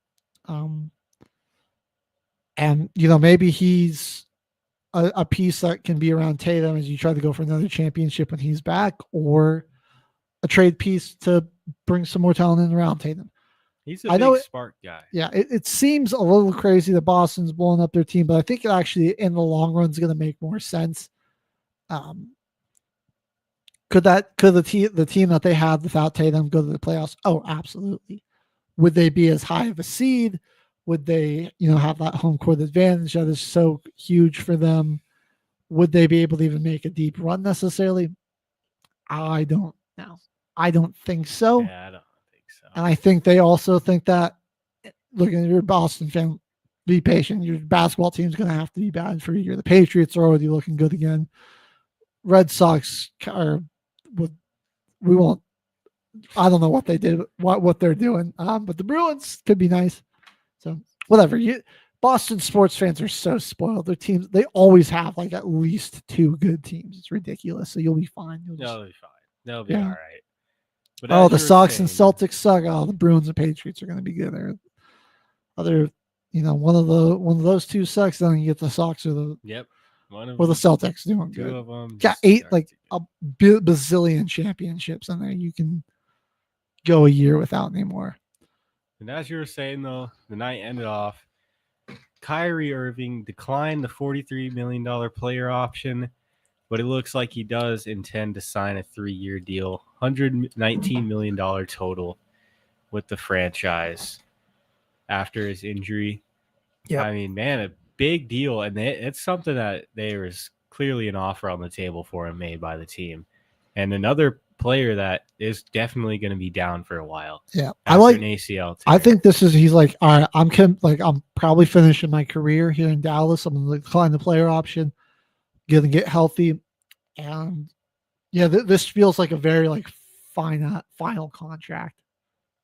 And, maybe he's a piece that can be around Tatum as you try to go for another championship when he's back, or a trade piece to bring some more talent in around Tatum. He's a big spark guy. Yeah, it seems a little crazy that Boston's blowing up their team, but I think it actually, in the long run, is going to make more sense. Could the team that they had without Tatum go to the playoffs? Oh, absolutely. Would they be as high of a seed? Would they, have that home court advantage that is so huge for them? Would they be able to even make a deep run necessarily? I don't know. I don't think so. Yeah, I don't think so. And I think they also think that, look, you're a Boston fan, be patient. Your basketball team's going to have to be bad for a year. The Patriots are already looking good again. Red Sox we won't. I don't know what they did, what they're doing. But the Bruins could be nice. So whatever. Boston sports fans are so spoiled. Their teams, they always have like at least 2 good teams. It's ridiculous. So you'll be fine. They'll be fine. They'll be all right. But the Sox and Celtics suck. Oh, the Bruins and Patriots are going to be good. There, one of those 2 sucks. Then you get the Sox or the the Celtics doing good. 2 of them got 8 a bazillion championships in there. You can go a year without anymore. And as you were saying though, the night ended off. Kyrie Irving declined the $43 million player option, but it looks like he does intend to sign a 3-year deal, $119 million total with the franchise after his injury. Yeah, I mean, man, a big deal, and it's something that there is clearly an offer on the table for him made by the team, and another player that is definitely going to be down for a while. Yeah, I like an ACL tear. I think he's like, all right, I'm probably finishing my career here in Dallas. I'm going to decline the player option, going to get healthy, and this feels like a very like final contract.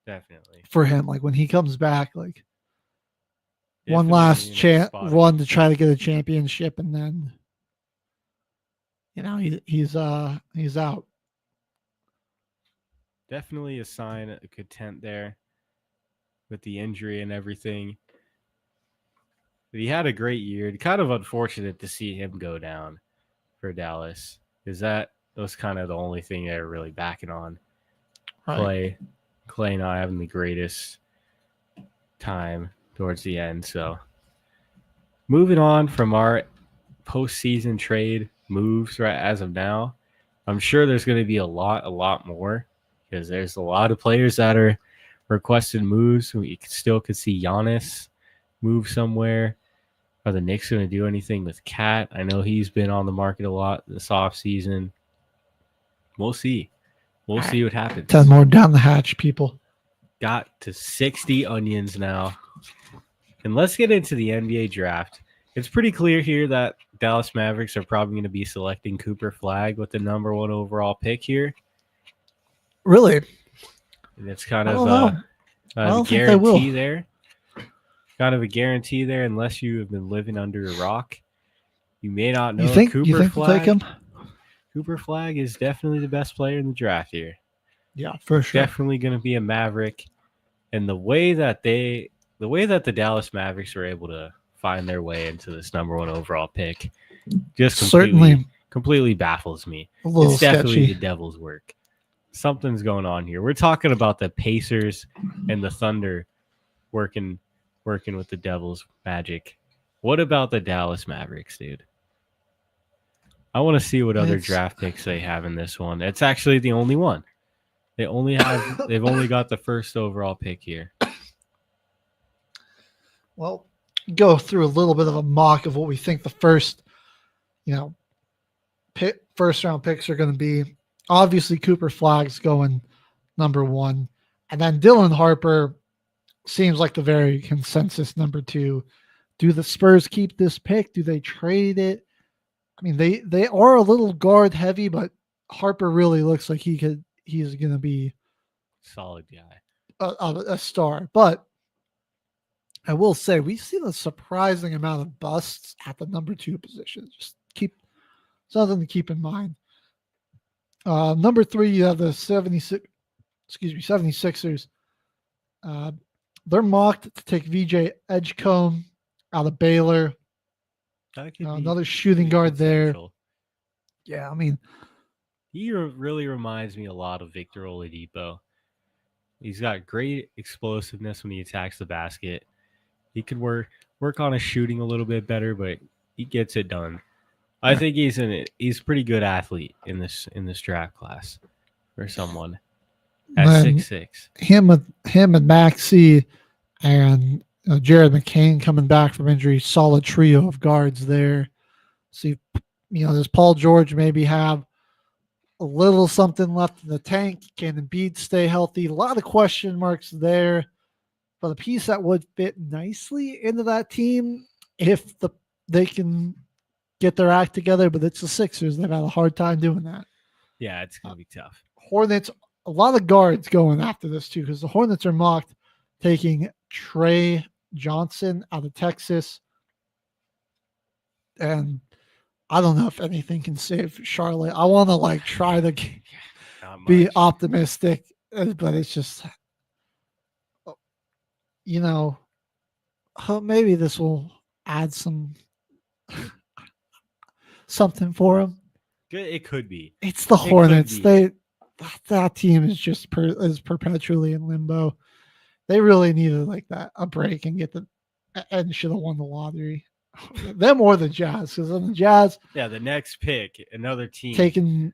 Definitely for him. Like when he comes back, like one last chance, run to try to get a championship, and then he's out. Definitely a sign of content there with the injury and everything. But he had a great year. Kind of unfortunate to see him go down for Dallas, because that was kind of the only thing they were really backing on. Right. Clay not having the greatest time towards the end. So moving on from our postseason trade moves right as of now, I'm sure there's going to be a lot more, because there's a lot of players that are requesting moves. We still could see Giannis move somewhere. Are the Knicks going to do anything with Cat? I know he's been on the market a lot this offseason. We'll see. We'll see what happens. 10 more down the hatch, people. Got to 60 onions now. And let's get into the NBA draft. It's pretty clear here that Dallas Mavericks are probably going to be selecting Cooper Flagg with the number 1 overall pick here. Really? And it's kind of a guarantee there. Kind of a guarantee there, unless you have been living under a rock. You may not know Cooper Flagg. Take him? Cooper Flagg is definitely the best player in the draft here. Yeah, for sure. Definitely going to be a Maverick. And the way that the Dallas Mavericks were able to find their way into this number 1 overall pick just completely baffles me. It's definitely the devil's work. Something's going on here. We're talking about the Pacers and the Thunder working with the Devil's magic. What about the Dallas Mavericks, dude? I want to see what other draft picks they have in this one. It's actually the only one. They've only got the 1st overall pick here. Well, go through a little bit of a mock of what we think the first round picks are going to be. Obviously, Cooper Flagg's going number 1, and then Dylan Harper seems like the very consensus number 2. Do the Spurs keep this pick? Do they trade it? I mean, they are a little guard heavy, but Harper really looks like he's going to be solid guy, a star. But I will say we see a surprising amount of busts at the number 2 position. Just something to keep in mind. Number 3, you have the 76ers. They're mocked to take VJ Edgecombe out of Baylor. Another shooting guard there. Yeah, I mean, he really reminds me a lot of Victor Oladipo. He's got great explosiveness when he attacks the basket. He could work on his shooting a little bit better, but he gets it done. I think he's a pretty good athlete in this draft class for someone at 6'6". Him and Maxey and Jared McCain coming back from injury, solid trio of guards there. See, does Paul George maybe have a little something left in the tank? Can Embiid stay healthy? A lot of question marks there. But a piece that would fit nicely into that team if they can get their act together, but it's the Sixers. They've had a hard time doing that. Yeah, it's going to be tough. Hornets, a lot of guards going after this too, because the Hornets are mocked taking Trey Johnson out of Texas. And I don't know if anything can save Charlotte. I want to try to be optimistic, but it's just, maybe this will add something for them. It could be. It's the Hornets. That team is just is perpetually in limbo. They really needed a break and should have won the lottery. Them or the Jazz, because on the Jazz, the next pick, another team taking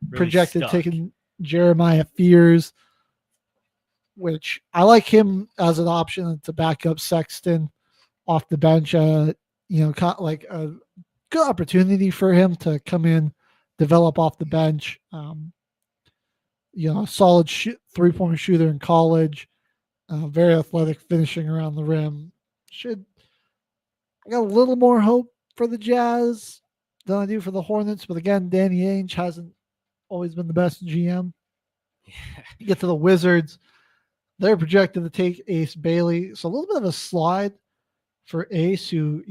Jeremiah Fears, which I like him as an option to back up Sexton off the bench. A good opportunity for him to come in, develop off the bench. Solid 3-point shooter in college, very athletic, finishing around the rim. I got a little more hope for the Jazz than I do for the Hornets, but again, Danny Ainge hasn't always been the best GM. You get to the Wizards, they're projected to take Ace Bailey, so a little bit of a slide for Ace, who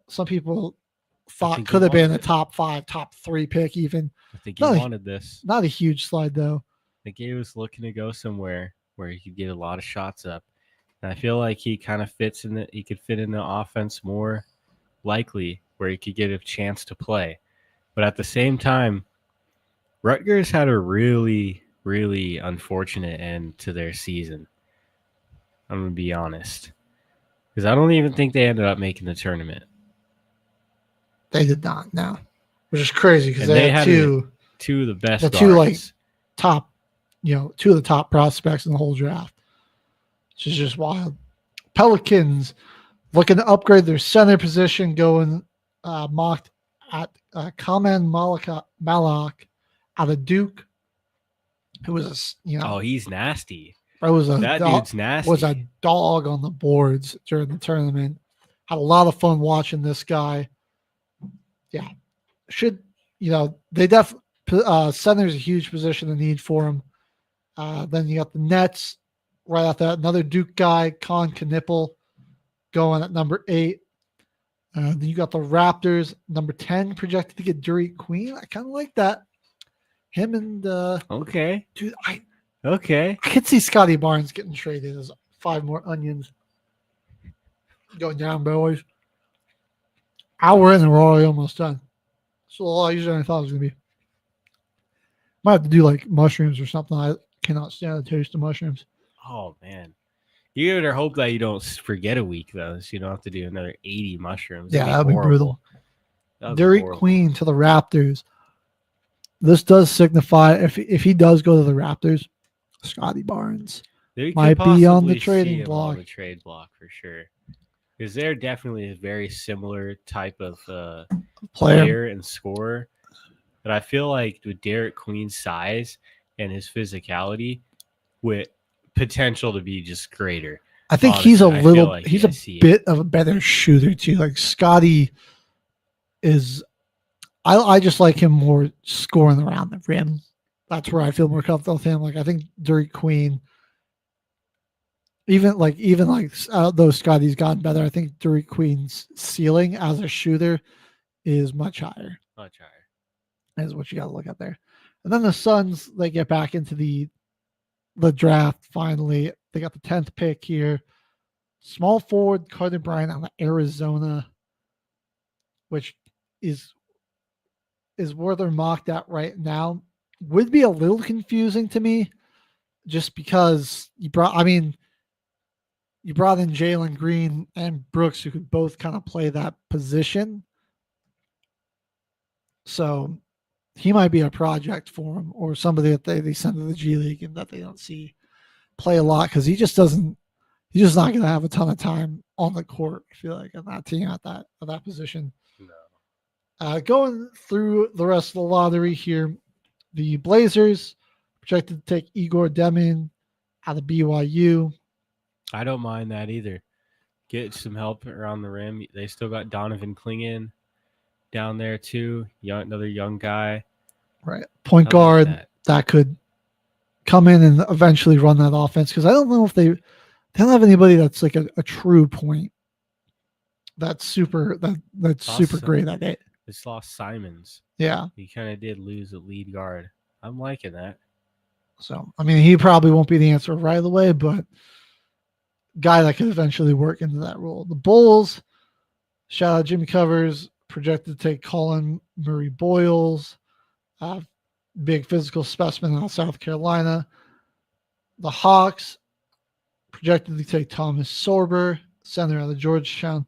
some people thought could have been a top 5, top 3 pick even. I think he wanted this. Not a huge slide though. I think he was looking to go somewhere where he could get a lot of shots up. And I feel like he kind of fits in he could fit in the offense more likely where he could get a chance to play. But at the same time, Rutgers had a really, really unfortunate end to their season. I'm going to be honest. Because I don't even think they ended up making the tournament. They did not, no. Which is crazy because they had two of the best guards. Two top, two of the top prospects in the whole draft. Which is just wild. Pelicans looking to upgrade their center position, going mocked at Kaman Malak out of Duke, who was he's nasty. Dude's nasty. Was a dog on the boards during the tournament. Had a lot of fun watching this guy. Yeah, they definitely center's a huge position of need for him. Then you got the Nets right after that. Another Duke guy, Con Knippel, going at number 8. Then you got the Raptors, number 10, projected to get Derek Queen. I kind of like that. Him and okay, dude, I could see Scotty Barnes getting traded as 5 more onions going down, boys. Hour in and we're already almost done. It's a lot easier than I thought it was gonna be. Might have to do mushrooms or something. I cannot stand the taste of mushrooms. Oh man. You better hope that you don't forget a week though, so you don't have to do another 80 mushrooms. Yeah, that'd be brutal. Derek Queen to the Raptors. This does signify if he does go to the Raptors, Scotty Barnes might be on the trading block. On the trade block for sure, because they're definitely a very similar type of player and scorer. But I feel like with Derek Queen's size and his physicality, with potential to be just greater. I think he's a bit of a better shooter too. Like Scotty is. I just like him more scoring around the rim. That's where I feel more comfortable with him. I think Derek Queen, even though Scotty's gotten better, I think Derek Queen's ceiling as a shooter is much higher. Much higher. Is what you got to look at there. And then the Suns, they get back into the draft finally. They got the 10th pick here. Small forward Carter Bryant out of Arizona, which is where they're mocked at right now. Would be a little confusing to me just because you brought in Jalen Green and Brooks, who could both kind of play that position. So he might be a project for him, or somebody that they send to the G League and that they don't see play a lot, because he's just not going to have a ton of time on the court, I feel like, on that team at that position. No. Going through the rest of the lottery here, the Blazers projected to take Igor Demin out of BYU. I don't mind that either. Get some help around the rim. They still got Donovan Clingan down there too. Another young guy. Right. Point guard that could come in and eventually run that offense, because I don't know if they don't have anybody that's like a true point that's super great at it. Just lost Simons. Yeah. He kind of did lose a lead guard. I'm liking that. So, I mean, he probably won't be the answer right away, but guy that could eventually work into that role. The Bulls, shout out Jimmy Covers, projected to take Colin Murray Boyles, big physical specimen out of South Carolina. The Hawks, projected to take Thomas Sorber, center out of Georgetown.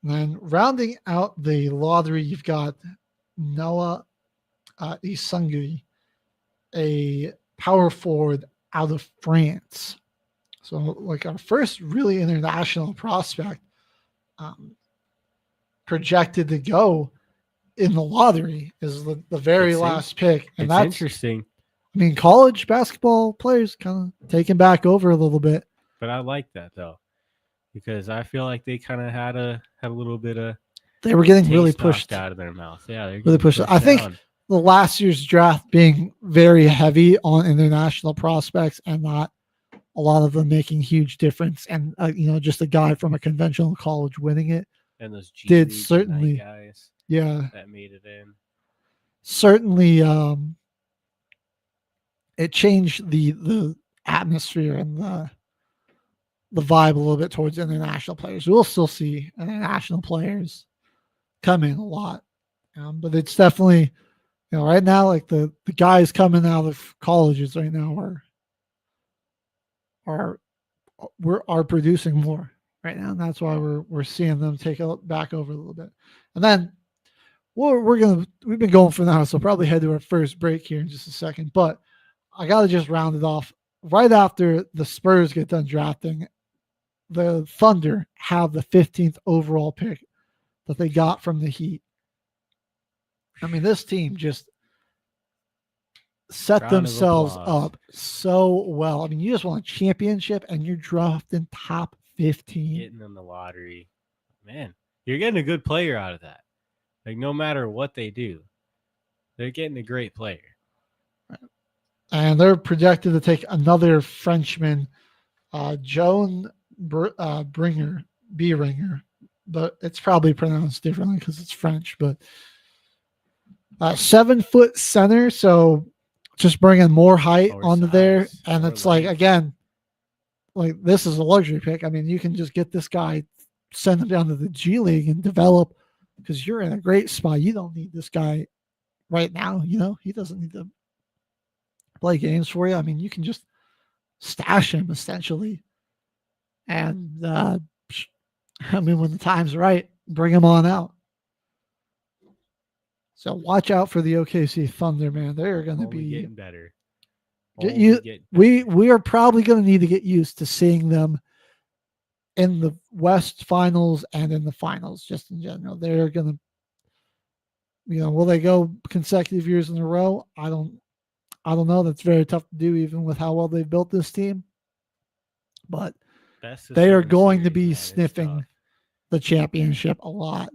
And then rounding out the lottery, you've got Noah Isangui, a power forward out of France. So, like our first really international prospect projected to go in the lottery is the very last pick. And that's interesting. I mean, college basketball players kind of taking back over a little bit. But I like that, though, because I feel like they kind of had a little bit of they were getting really pushed out of their mouth. Yeah, they're really pushed. I think the last year's draft being very heavy on international prospects and not a lot of them making huge difference, and just a guy from a conventional college winning it, and those G did certainly guys, that made it in. Certainly, it changed the atmosphere and the vibe a little bit towards international players. We'll still see international players come in a lot, but it's definitely right now, like the guys coming out of colleges right now are producing more right now, and that's why we're seeing them take it back over a little bit. And then we've been going for now, so probably head to our first break here in just a second. But I gotta just round it off right after the Spurs get done drafting. The Thunder have the 15th overall pick that they got from the Heat. I mean, this team just set themselves up so well. I mean, you just won a championship and you're drafting top 15. Getting in the lottery. Man, you're getting a good player out of that. Like, no matter what they do, they're getting a great player. And they're projected to take another Frenchman, Joan Bringer, but it's probably pronounced differently because it's French. But 7-foot center, so just bringing more height onto there. And it's like, again, like this is a luxury pick. I mean, you can just get this guy, send him down to the G League and develop because you're in a great spot. You don't need this guy right now. He doesn't need to play games for you. I mean, you can just stash him essentially. And I mean, when the time's right, bring him on out. So watch out for the OKC Thunder, man. They're going to be getting better. We are probably going to need to get used to seeing them in the West Finals and in the finals, just in general. They're going to, will they go consecutive years in a row? I don't know. That's very tough to do, even with how well they've built this team. But they are going to be sniffing the championship a lot.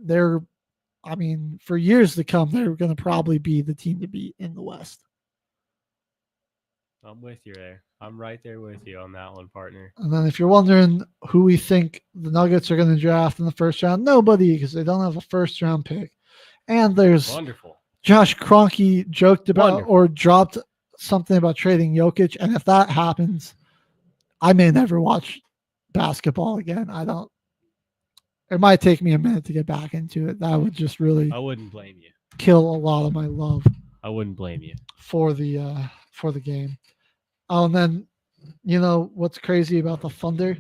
For years to come, they're going to probably be the team to beat in the West. I'm with you there. I'm right there with you on that one, partner. And then if you're wondering who we think the Nuggets are going to draft in the first round, nobody, because they don't have a first-round pick. And there's wonderful. Josh Kroenke joked about or dropped something about trading Jokic, and if that happens, I may never watch basketball again. It might take me a minute to get back into it. That would just really I wouldn't blame you. Kill a lot of my love. I wouldn't blame you. For the game. Oh, and then what's crazy about the Thunder?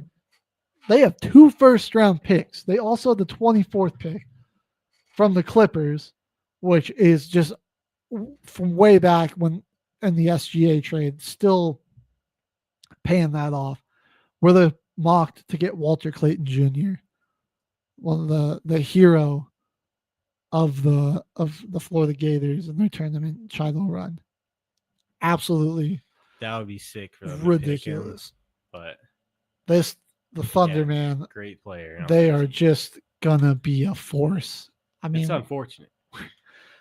They have 2 first-round picks. They also have the 24th pick from the Clippers, which is just from way back when in the SGA trade, still paying that off. Where they mocked to get Walter Clayton Jr., one of the hero of the Florida Gators in their tournament title run. Absolutely, that would be sick for them. Ridiculous. But the Thunder, man, great player. They are just gonna be a force. I mean, it's unfortunate.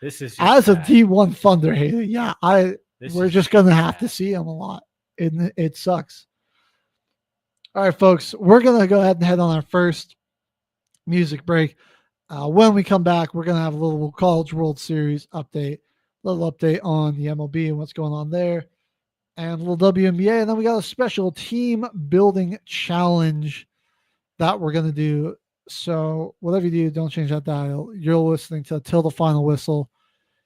This is as a D1 Thunder hater. Yeah, we're just gonna have to see him a lot. It sucks. All right, folks, we're gonna go ahead and head on our first music break. When we come back, we're going to have a little College World Series update, little update on the MLB and what's going on there, and a little WNBA. And then we got a special team building challenge that we're going to do. So whatever you do, don't change that dial. You're listening to Till the Final Whistle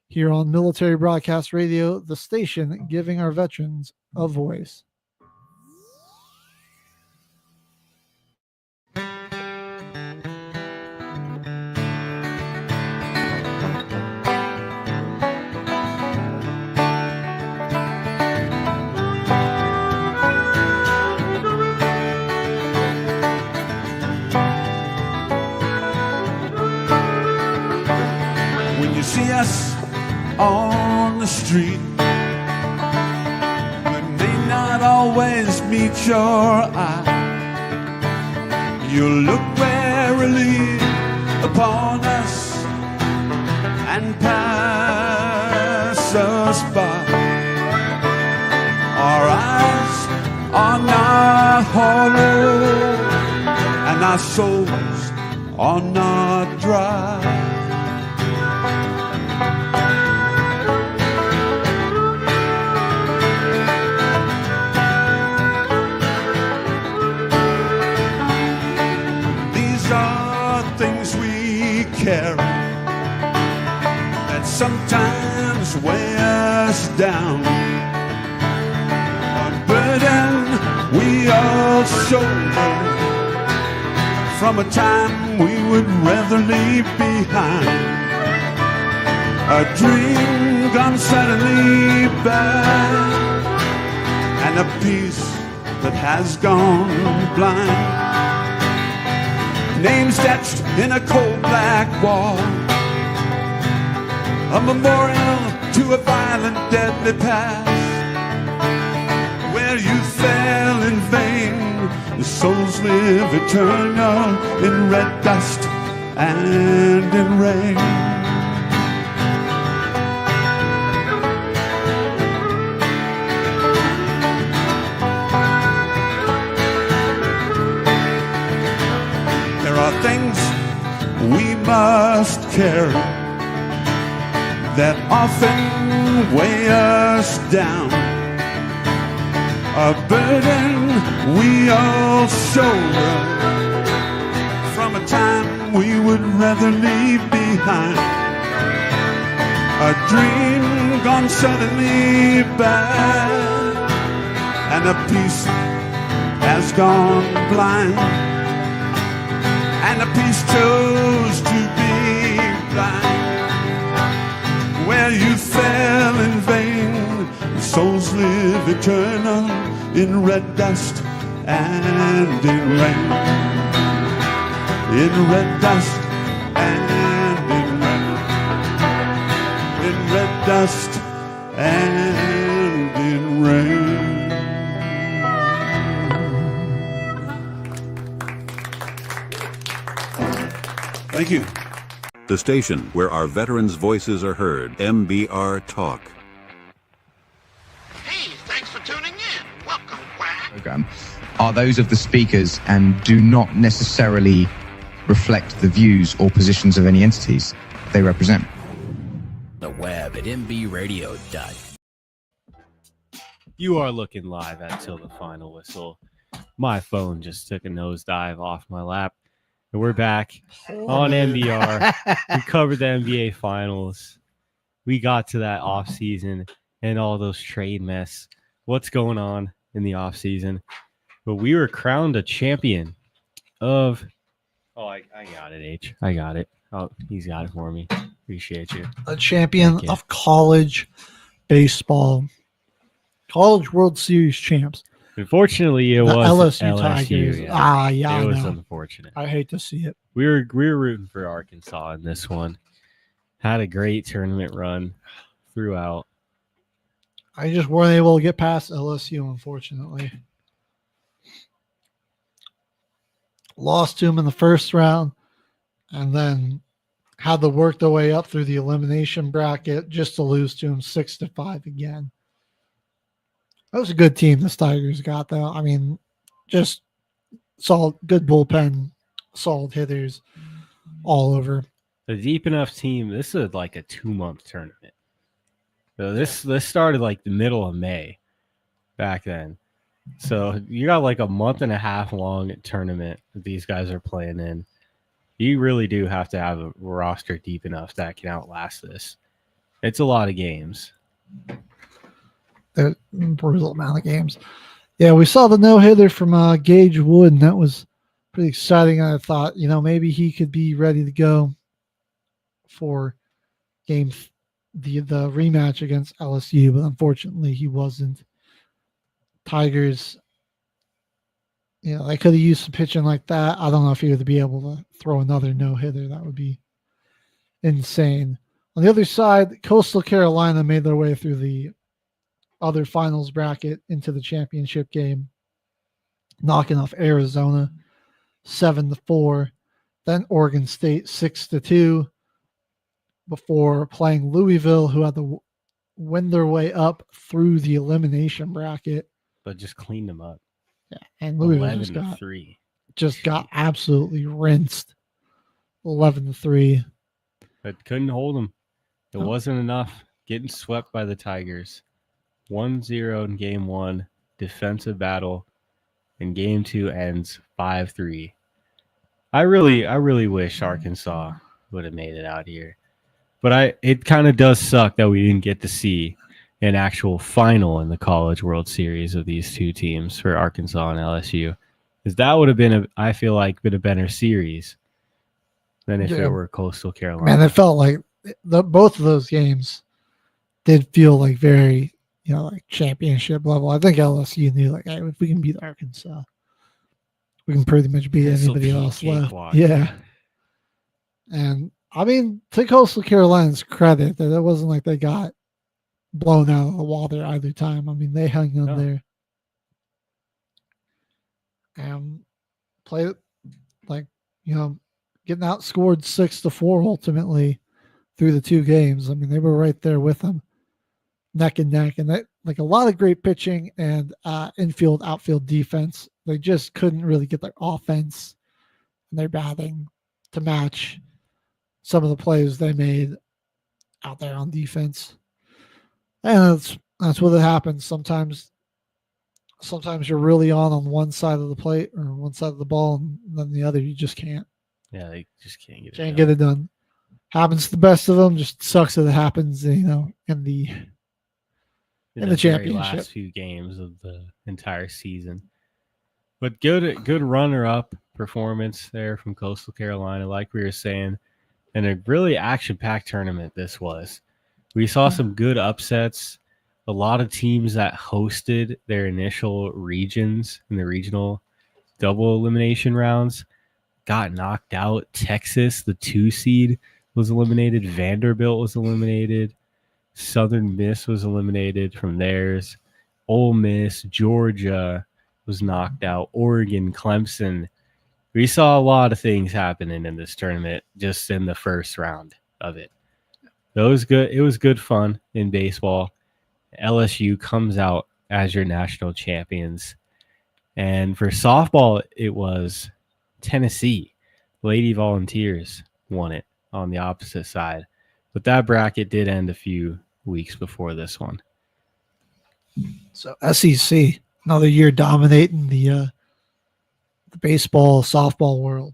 here on Military Broadcast Radio, the station giving our veterans a voice. See us on the street, we may not always meet your eye. You look warily upon us and pass us by. Our eyes are not hollow and our souls are not dry. Carry that sometimes weigh us down, a burden we all shoulder from a time we would rather leave behind, a dream gone suddenly bad, and a peace that has gone blind. Names etched in a cold black wall, a memorial to a violent, deadly past, where you fell in vain. The souls live eternal in red dust and in rain. Things we must carry that often weigh us down, a burden we all shoulder from a time we would rather leave behind, a dream gone suddenly bad, and a peace has gone blind. And a peace chose to be blind, where you fell in vain. Souls live eternal in red dust and in rain, in red dust and in red dust and in rain. Thank you. The station where our veterans' voices are heard, MBR Talk. Hey, thanks for tuning in. Welcome, Quack. Program are those of the speakers and do not necessarily reflect the views or positions of any entities they represent. The web at mbradio.com. You are looking live at Till the Final Whistle. My phone just took a nosedive off my lap. And we're back on MBR. We covered the NBA Finals. We got to that offseason and all those trade mess. What's going on in the offseason? But we were crowned a champion of... Oh, I got it, H. I got it. Oh, he's got it for me. Appreciate you. A champion of college baseball. College World Series champs. Unfortunately, it was LSU Tigers. Yeah. It was unfortunate. I hate to see it. We were rooting for Arkansas in this one. Had a great tournament run throughout. I just weren't able to get past LSU, unfortunately. Lost to them in the first round, and then had to work their way up through the elimination bracket just to lose to them 6-5 again. That was a good team the Tigers got, though. I mean, just solid, good bullpen, solid hitters. all over. The deep enough team. This is like a 2-month tournament. So this started like the middle of May back then. So you got like a month and a half long tournament that these guys are playing in. You really do have to have a roster deep enough that can outlast this. It's a lot of games. A brutal amount of games. Yeah, we saw the no-hitter from Gage Wood, and that was pretty exciting. I thought, maybe he could be ready to go for the rematch against LSU, but unfortunately he wasn't. Tigers, they could have used some pitching like that. I don't know if he would be able to throw another no-hitter. That would be insane. On the other side, Coastal Carolina made their way through the other finals bracket into the championship game, knocking off Arizona 7-4, then Oregon State 6-2 before playing Louisville, who had to win their way up through the elimination bracket. But just cleaned them up. Yeah, and Louisville 11-3. Just got absolutely rinsed 11-3. But couldn't hold them. It wasn't enough. Getting swept by the Tigers. 1-0 in game 1. Defensive battle. And game 2 ends 5-3. I really wish Arkansas would have made it out here. But it kind of does suck that we didn't get to see an actual final in the College World Series of these two teams for Arkansas and LSU. Because that would have been, I feel like, been a better series than if it were Coastal Carolina. Man, it felt like both of those games did feel like very, like championship level. I think LSU knew, like, hey, if we can beat Arkansas, we can pretty much beat anybody else left. Yeah. And, I mean, to Coastal Carolina's credit, that it wasn't like they got blown out of the water either time. I mean, they hung in there and played, like, getting outscored 6-4 ultimately through the two games. I mean, they were right there with them, neck and neck, and that, like, a lot of great pitching and infield, outfield defense. They just couldn't really get their offense and their batting to match some of the plays they made out there on defense. And that's what happens. Sometimes you're really on one side of the plate or one side of the ball, and then the other you just can't. Yeah, they just can't get it done. Get it done. Happens to the best of them. Just sucks that it happens, in the championship. Last few games of the entire season. But good runner-up performance there from Coastal Carolina, like we were saying, and a really action-packed tournament this was. We saw some good upsets. A lot of teams that hosted their initial regions in the regional double elimination rounds got knocked out. Texas, the 2 seed, was eliminated. Vanderbilt was eliminated. Southern Miss was eliminated from theirs. Ole Miss, Georgia was knocked out. Oregon, Clemson. We saw a lot of things happening in this tournament just in the first round of it. It was good. It was good fun in baseball. LSU comes out as your national champions. And for softball, it was Tennessee. Lady Volunteers won it on the opposite side. But that bracket did end a few weeks before this one. So SEC, another year dominating the baseball, softball world.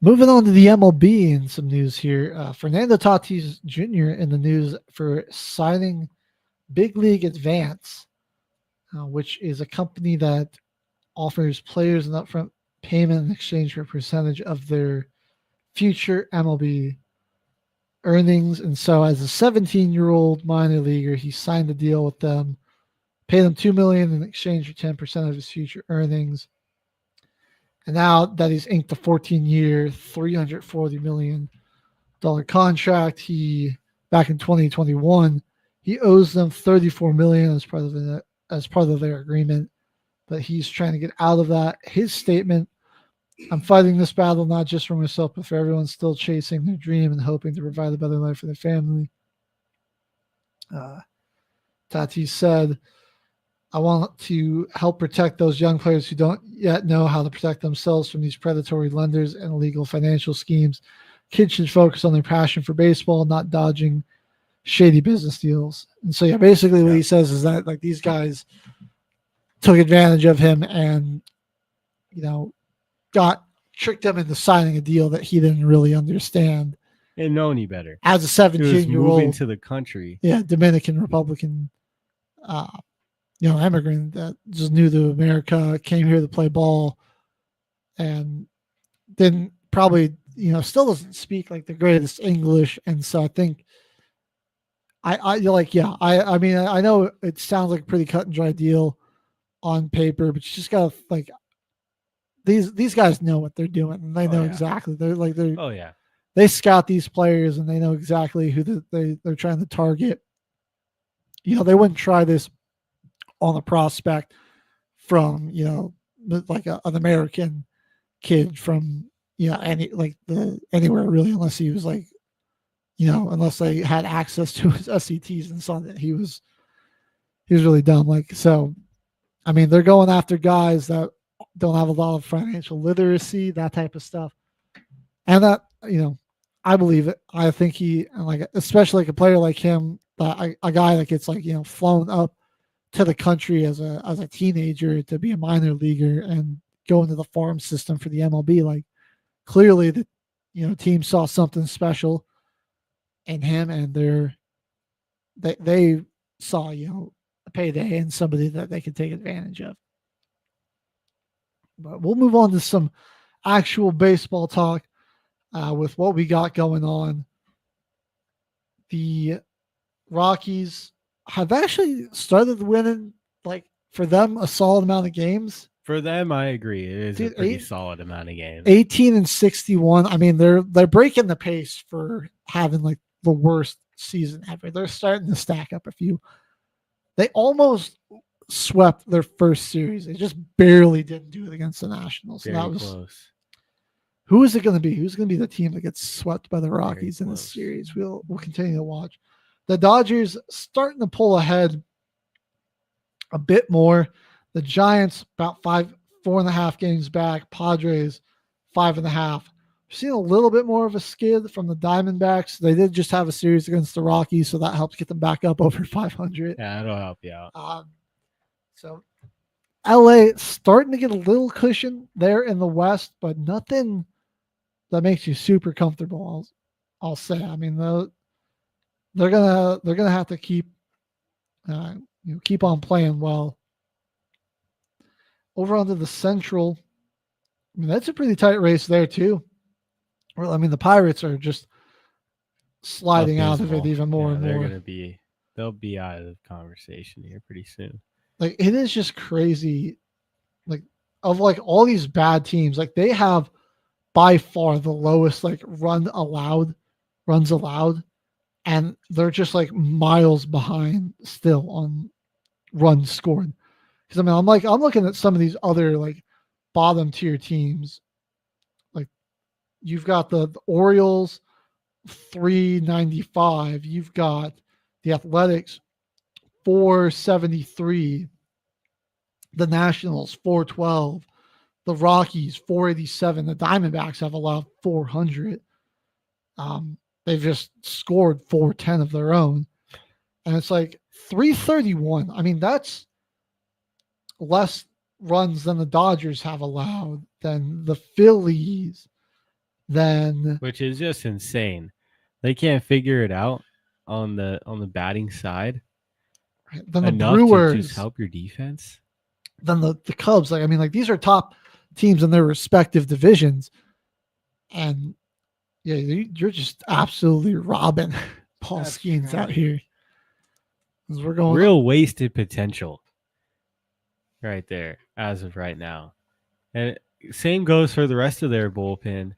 Moving on to the MLB and some news here. Fernando Tatis Jr. in the news for signing Big League Advance, which is a company that offers players an upfront payment in exchange for a percentage of their future MLB earnings. And so as a 17-year-old minor leaguer, he signed a deal with them, paid them $2 million in exchange for 10% of his future earnings. And now that he's inked a 14-year, $340 million contract, back in 2021, he owes them $34 million as part of their agreement. But he's trying to get out of that. His statement: "I'm fighting this battle not just for myself, but for everyone still chasing their dream and hoping to provide a better life for their family." Tatis said, "I want to help protect those young players who don't yet know how to protect themselves from these predatory lenders and illegal financial schemes. kids should focus on their passion for baseball, not dodging shady business deals. And so, yeah, basically what he says is that like these guys took advantage of him and, tricked him into signing a deal that he didn't really understand. And know any better. As a 17-year-old moving to the country. Yeah, Dominican Republican, immigrant that just new to America, came here to play ball, and didn't probably, still doesn't speak like the greatest English. And so I think I mean, I know it sounds like a pretty cut and dry deal on paper, but you just gotta like these guys know what they're doing, and they know exactly. They scout these players, and they know exactly who they're trying to target. They wouldn't try this on a prospect from like an American kid from anywhere really, unless he was like unless they had access to his SETs and saw that he was really dumb. Like, so I mean, they're going after guys that don't have a lot of financial literacy, that type of stuff. And that, I believe it. I think especially like a player like him, a guy that gets flown up to the country as a teenager to be a minor leaguer and go into the farm system for the MLB. Like, clearly the team saw something special in him, and they saw a payday and somebody that they could take advantage of. But we'll move on to some actual baseball talk with what we got going on. The Rockies have actually started winning, like, for them, a solid amount of games. For them, I agree. It is a pretty solid amount of games. 18-61. I mean, they're breaking the pace for having like the worst season ever. They're starting to stack up a few. They almost swept their first series. They just barely didn't do it against the Nationals. Very that was close. Who is it going to be? Who's going to be the team that gets swept by the Rockies in this series? We'll continue to watch. The Dodgers starting to pull ahead a bit more. The Giants about 4.5 games back. Padres 5.5. We've seen a little bit more of a skid from the Diamondbacks. They did just have a series against the Rockies, so that helps get them back up over 500. Yeah, that'll help you out. So LA starting to get a little cushion there in the West, but nothing that makes you super comfortable. I'll say. I mean, they're gonna have to keep on playing well. Over onto the Central, I mean, that's a pretty tight race there too. Well, I mean, the Pirates are just sliding out of it even more and more. They'll be out of the conversation here pretty soon. Like, it is just crazy. Like, of like all these bad teams, like they have by far the lowest like runs allowed, and they're just like miles behind still on runs scored. Because I mean, I'm looking at some of these other like bottom tier teams. Like, you've got the Orioles 395. You've got the Athletics 473. The Nationals 412. The Rockies 487. The Diamondbacks have allowed 400. They've just scored 410 of their own. And it's like 331. I mean, that's less runs than the Dodgers have allowed, than the Phillies, which is just insane. They can't figure it out on the batting side. Then the Brewers to just help your defense. Then the Cubs. Like, I mean, like, these are top teams in their respective divisions, and yeah, you're just absolutely robbing Paul Skeens out here. We're going real wasted potential right there as of right now. And same goes for the rest of their bullpen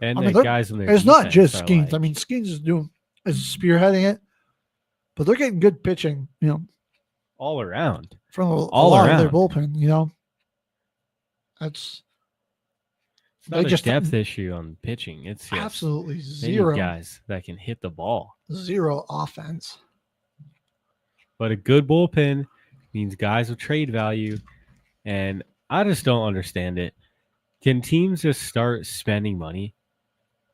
and the guys on their defense. It's not just Skeens. I mean, Skeens is spearheading it, but they're getting good pitching, all around from a lot of their bullpen. It's not a depth issue on pitching. It's just absolutely zero guys that can hit the ball. Zero offense. But a good bullpen means guys with trade value, and I just don't understand it. Can teams just start spending money?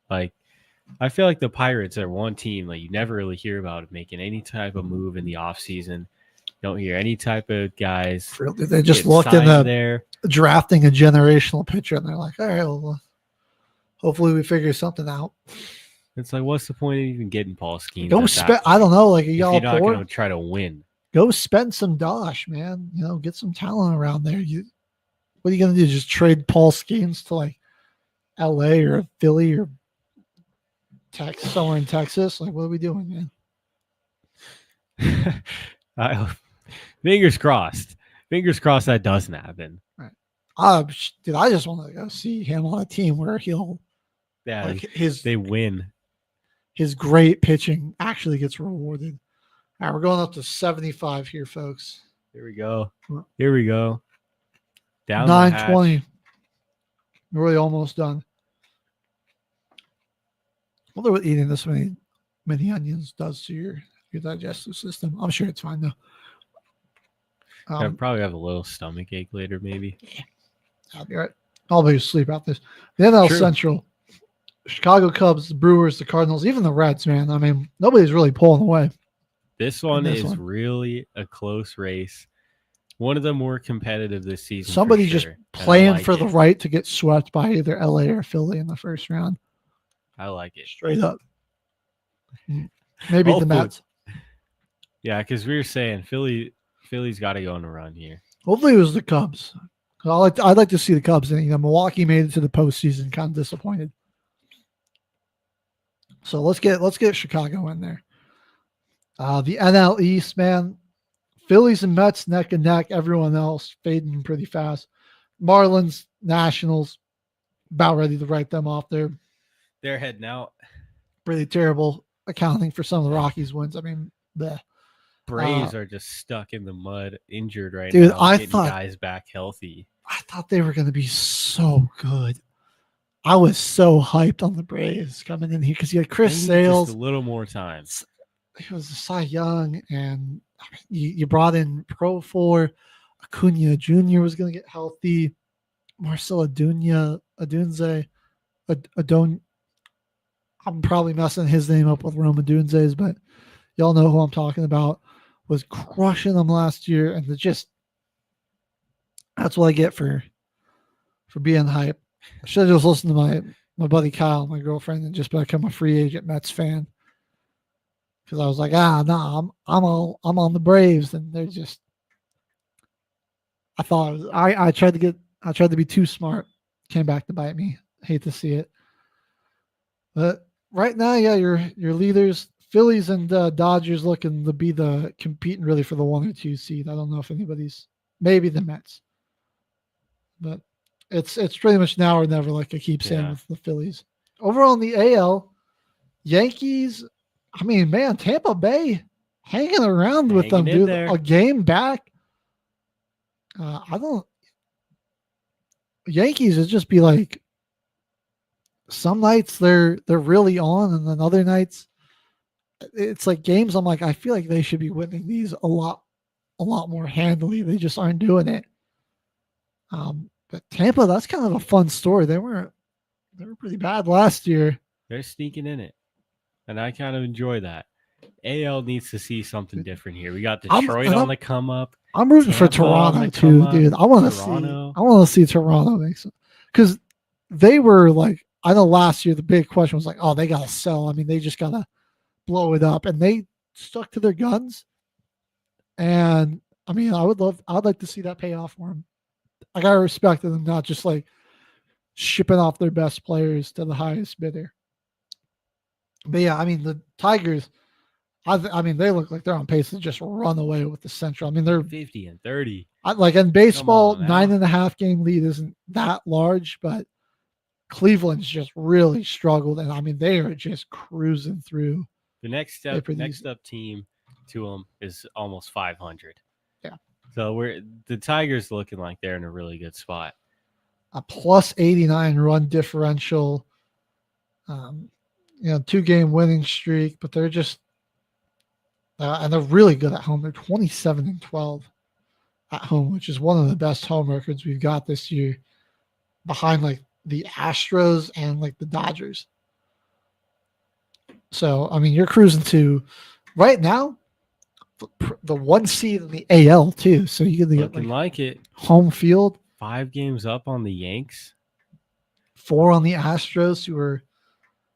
Like, I feel like the Pirates are one team like you never really hear about making any type of move in the offseason. Don't hear any type of guys. They just looked into there drafting a generational pitcher, and they're like, all right, well, hopefully we figure something out. It's like, what's the point of even getting Paul Skeens? Go spend. I don't know. Like, if you're not going to try to win, go spend some dosh, man. You know, get some talent around there. What are you going to do? Just trade Paul Skeens to like L.A. or Philly or somewhere in Texas? Like, what are we doing, man? Fingers crossed. Fingers crossed that doesn't happen. Right. Dude, I just want to go see him on a team where he'll. Yeah, like they win. His great pitching actually gets rewarded. All right, we're going up to 75 here, folks. Here we go. Here we go. Down 920. We're really almost done. I wonder what eating this many onions does to your digestive system. I'm sure it's fine though. I'll probably have a little stomach ache later, maybe. Yeah, I'll be right. I'll be asleep out this. The NL Central. Chicago Cubs, the Brewers, the Cardinals, even the Reds, man. I mean, nobody's really pulling away. This one is really a close race. One of the more competitive this season. Somebody just playing for the right to get swept by either LA or Philly in the first round. I like it. Straight up. Maybe the Mets. Yeah, because we were saying Philly's got to go on a run here. Hopefully it was the Cubs. I'd like to see the Cubs. And Milwaukee made it to the postseason. Kind of disappointed. So let's get Chicago in there. The NL East, man. Phillies and Mets neck and neck. Everyone else fading pretty fast. Marlins, Nationals, about ready to write them off. They're heading out. Pretty terrible accounting for some of the Rockies wins. I mean, the Braves are just stuck in the mud, injured right now. Dude, I thought guys back healthy. I thought they were going to be so good. I was so hyped on the Braves coming in here because you had Chris Sales. Just a little more time. It was Cy Young, and you brought in Pro 4. Acuna Jr. was going to get healthy. Marcelo Adunze. I'm probably messing his name up with Roma Dunze's, but y'all know who I'm talking about. Was crushing them last year, and that's what I get for being hype. I should have just listened to my buddy Kyle, my girlfriend, and just become a free agent Mets fan. Because I was like, I'm on the Braves, and they're just. I thought I tried to be too smart. Came back to bite me. Hate to see it. But right now, yeah, your leaders, Phillies and Dodgers, looking to be competing really for the 1 or 2 seed. I don't know if maybe the Mets, but. It's pretty much now or never, like I keep saying with the Phillies. Overall in the AL, Yankees, I mean, man, Tampa Bay hanging around with them, dude. A game back. Yankees would just be like, some nights they're really on, and then other nights it's like games I'm like, I feel like they should be winning these a lot more handily. They just aren't doing it. But Tampa, that's kind of a fun story. They were pretty bad last year. They're sneaking in it, and I kind of enjoy that. AL needs to see something different here. We got Detroit on the come up. I'm rooting for Toronto too, dude. I want to see Toronto make some, because they were like, I know last year the big question was like, oh, they gotta sell. I mean, they just gotta blow it up, and they stuck to their guns. And I mean, I'd like to see that pay off for them. I gotta respect them, not just like shipping off their best players to the highest bidder. But yeah, I mean, the Tigers, I mean, they look like they're on pace to just run away with the Central. I mean, they're 50 and 30. Like in baseball, 9.5 game lead isn't that large, but Cleveland's just really struggled, and I mean, they are just cruising through. The next up team to them is almost 500. Yeah. So the Tigers looking like they're in a really good spot. A plus 89 run differential, 2-game winning streak, but they're just, and they're really good at home. They're 27-12 at home, which is one of the best home records we've got this year, behind like the Astros and like the Dodgers. So, I mean, you're cruising to right now the 1 seed in the AL too. So you can get like it. Home field. 5 games up on the Yanks. 4 on the Astros, who are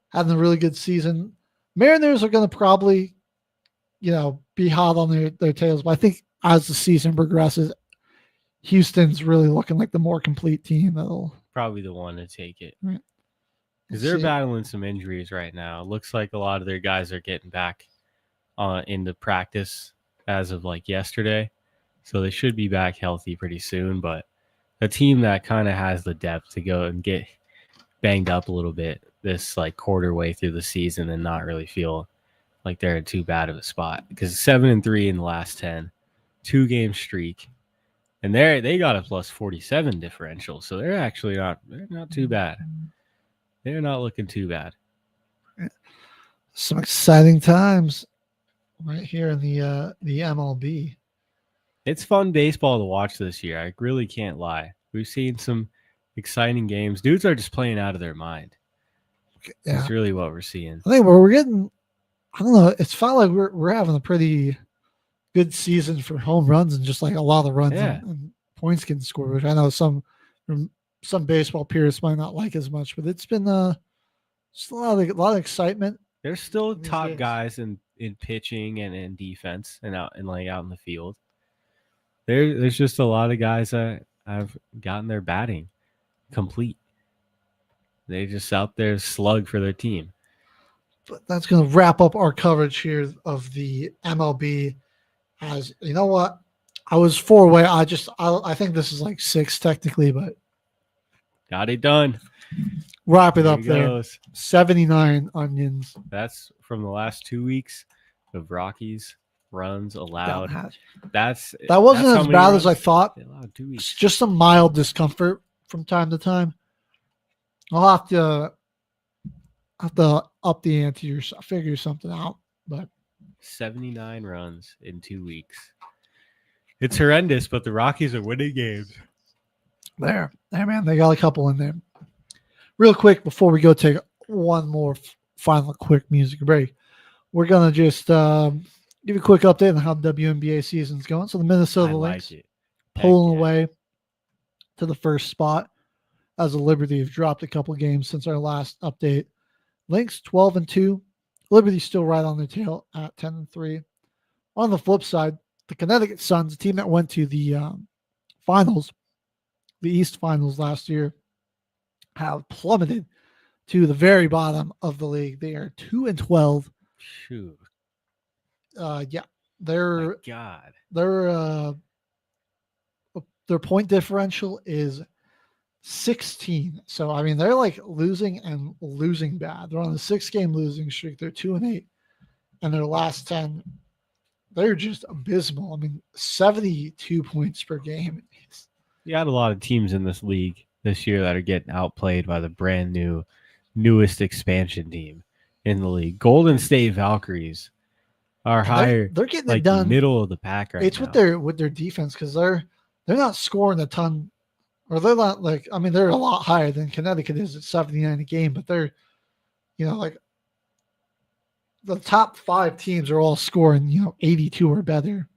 having a really good season. Mariners are going to probably, be hot on their tails. But I think as the season progresses, Houston's really looking like the more complete team. That'll probably the one to take it. Right. Because they're battling some injuries right now. It looks like a lot of their guys are getting back into practice as of like yesterday. So they should be back healthy pretty soon. But a team that kind of has the depth to go and get banged up a little bit this like quarter way through the season and not really feel like they're in too bad of a spot. Because 7-3 in the last 10, 2-game streak. And they got a plus 47 differential. So they're actually not too bad. They're not looking too bad. Some exciting times right here in the MLB. It's fun baseball to watch this year. I really can't lie. We've seen some exciting games. Dudes are just playing out of their mind. Yeah. That's really what we're seeing. I think we're getting, I don't know, it's felt like we're having a pretty good season for home runs and just like a lot of runs and points getting scored, which I know some baseball purists might not like as much, but it's been just a lot of excitement. There's still top guys in pitching and in defense and out in the field. There's just a lot of guys that have gotten their batting complete. They just out there slug for their team. But that's going to wrap up our coverage here of the MLB. As you know what, I was 4 away. I think this is like 6 technically, but got it done. Wrap it up there. 79 onions. That's from the last 2 weeks of Rockies runs allowed. That wasn't as bad as I thought. It's just some mild discomfort from time to time. I'll have to up the ante or figure something out. But 79 runs in 2 weeks. It's horrendous, but the Rockies are winning games. There, man. They got a couple in there. Real quick, before we go take one more final quick music break, we're going to just give you a quick update on how the WNBA season's going. So the Minnesota Lynx pulling away to the first spot as the Liberty have dropped a couple games since our last update. Lynx 12-2. Liberty still right on their tail at 10-3. On the flip side, the Connecticut Suns, a team that went to the finals, the East Finals last year, have plummeted to the very bottom of the league. They are 2-12. Shoot. Their point differential is 16. So I mean, they're like losing bad. They're on a 6-game losing streak. They're 2-8, and their last 10, they're just abysmal. I mean, 72 points per game. You got a lot of teams in this league this year that are getting outplayed by the brand newest expansion team in the league. Golden State Valkyries are higher. They're getting like it done. Middle of the pack right now. It's with their defense because they're not scoring a ton, or they're not like, I mean, they're a lot higher than Connecticut is at 79 a game, but they're, like the top 5 teams are all scoring, 82 or better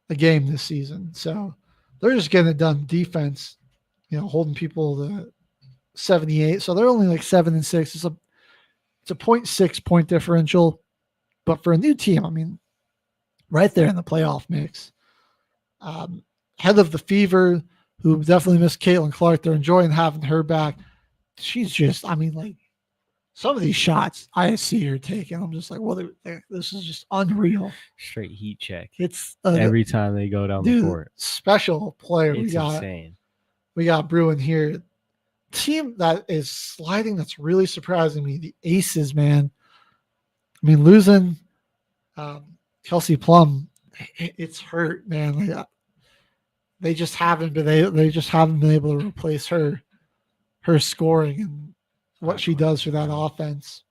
a game this season. So they're just getting it done. Defense, holding people to 78. So they're only like 7-6. It's a 0.6 point differential, but for a new team, I mean, right there in the playoff mix. Head of the Fever, who definitely missed Caitlin Clark. They're enjoying having her back. She's just, I mean, like some of these shots I see her taking, I'm just like, well, this is just unreal. Straight heat check. It's every time they go down the court. Special player. It's insane. We got Bruin here. Team that is sliding, that's really surprising me. The Aces, man. I mean, losing Kelsey Plum, it's hurt, man. Like, they just haven't been able to replace her scoring and what she does for that offense.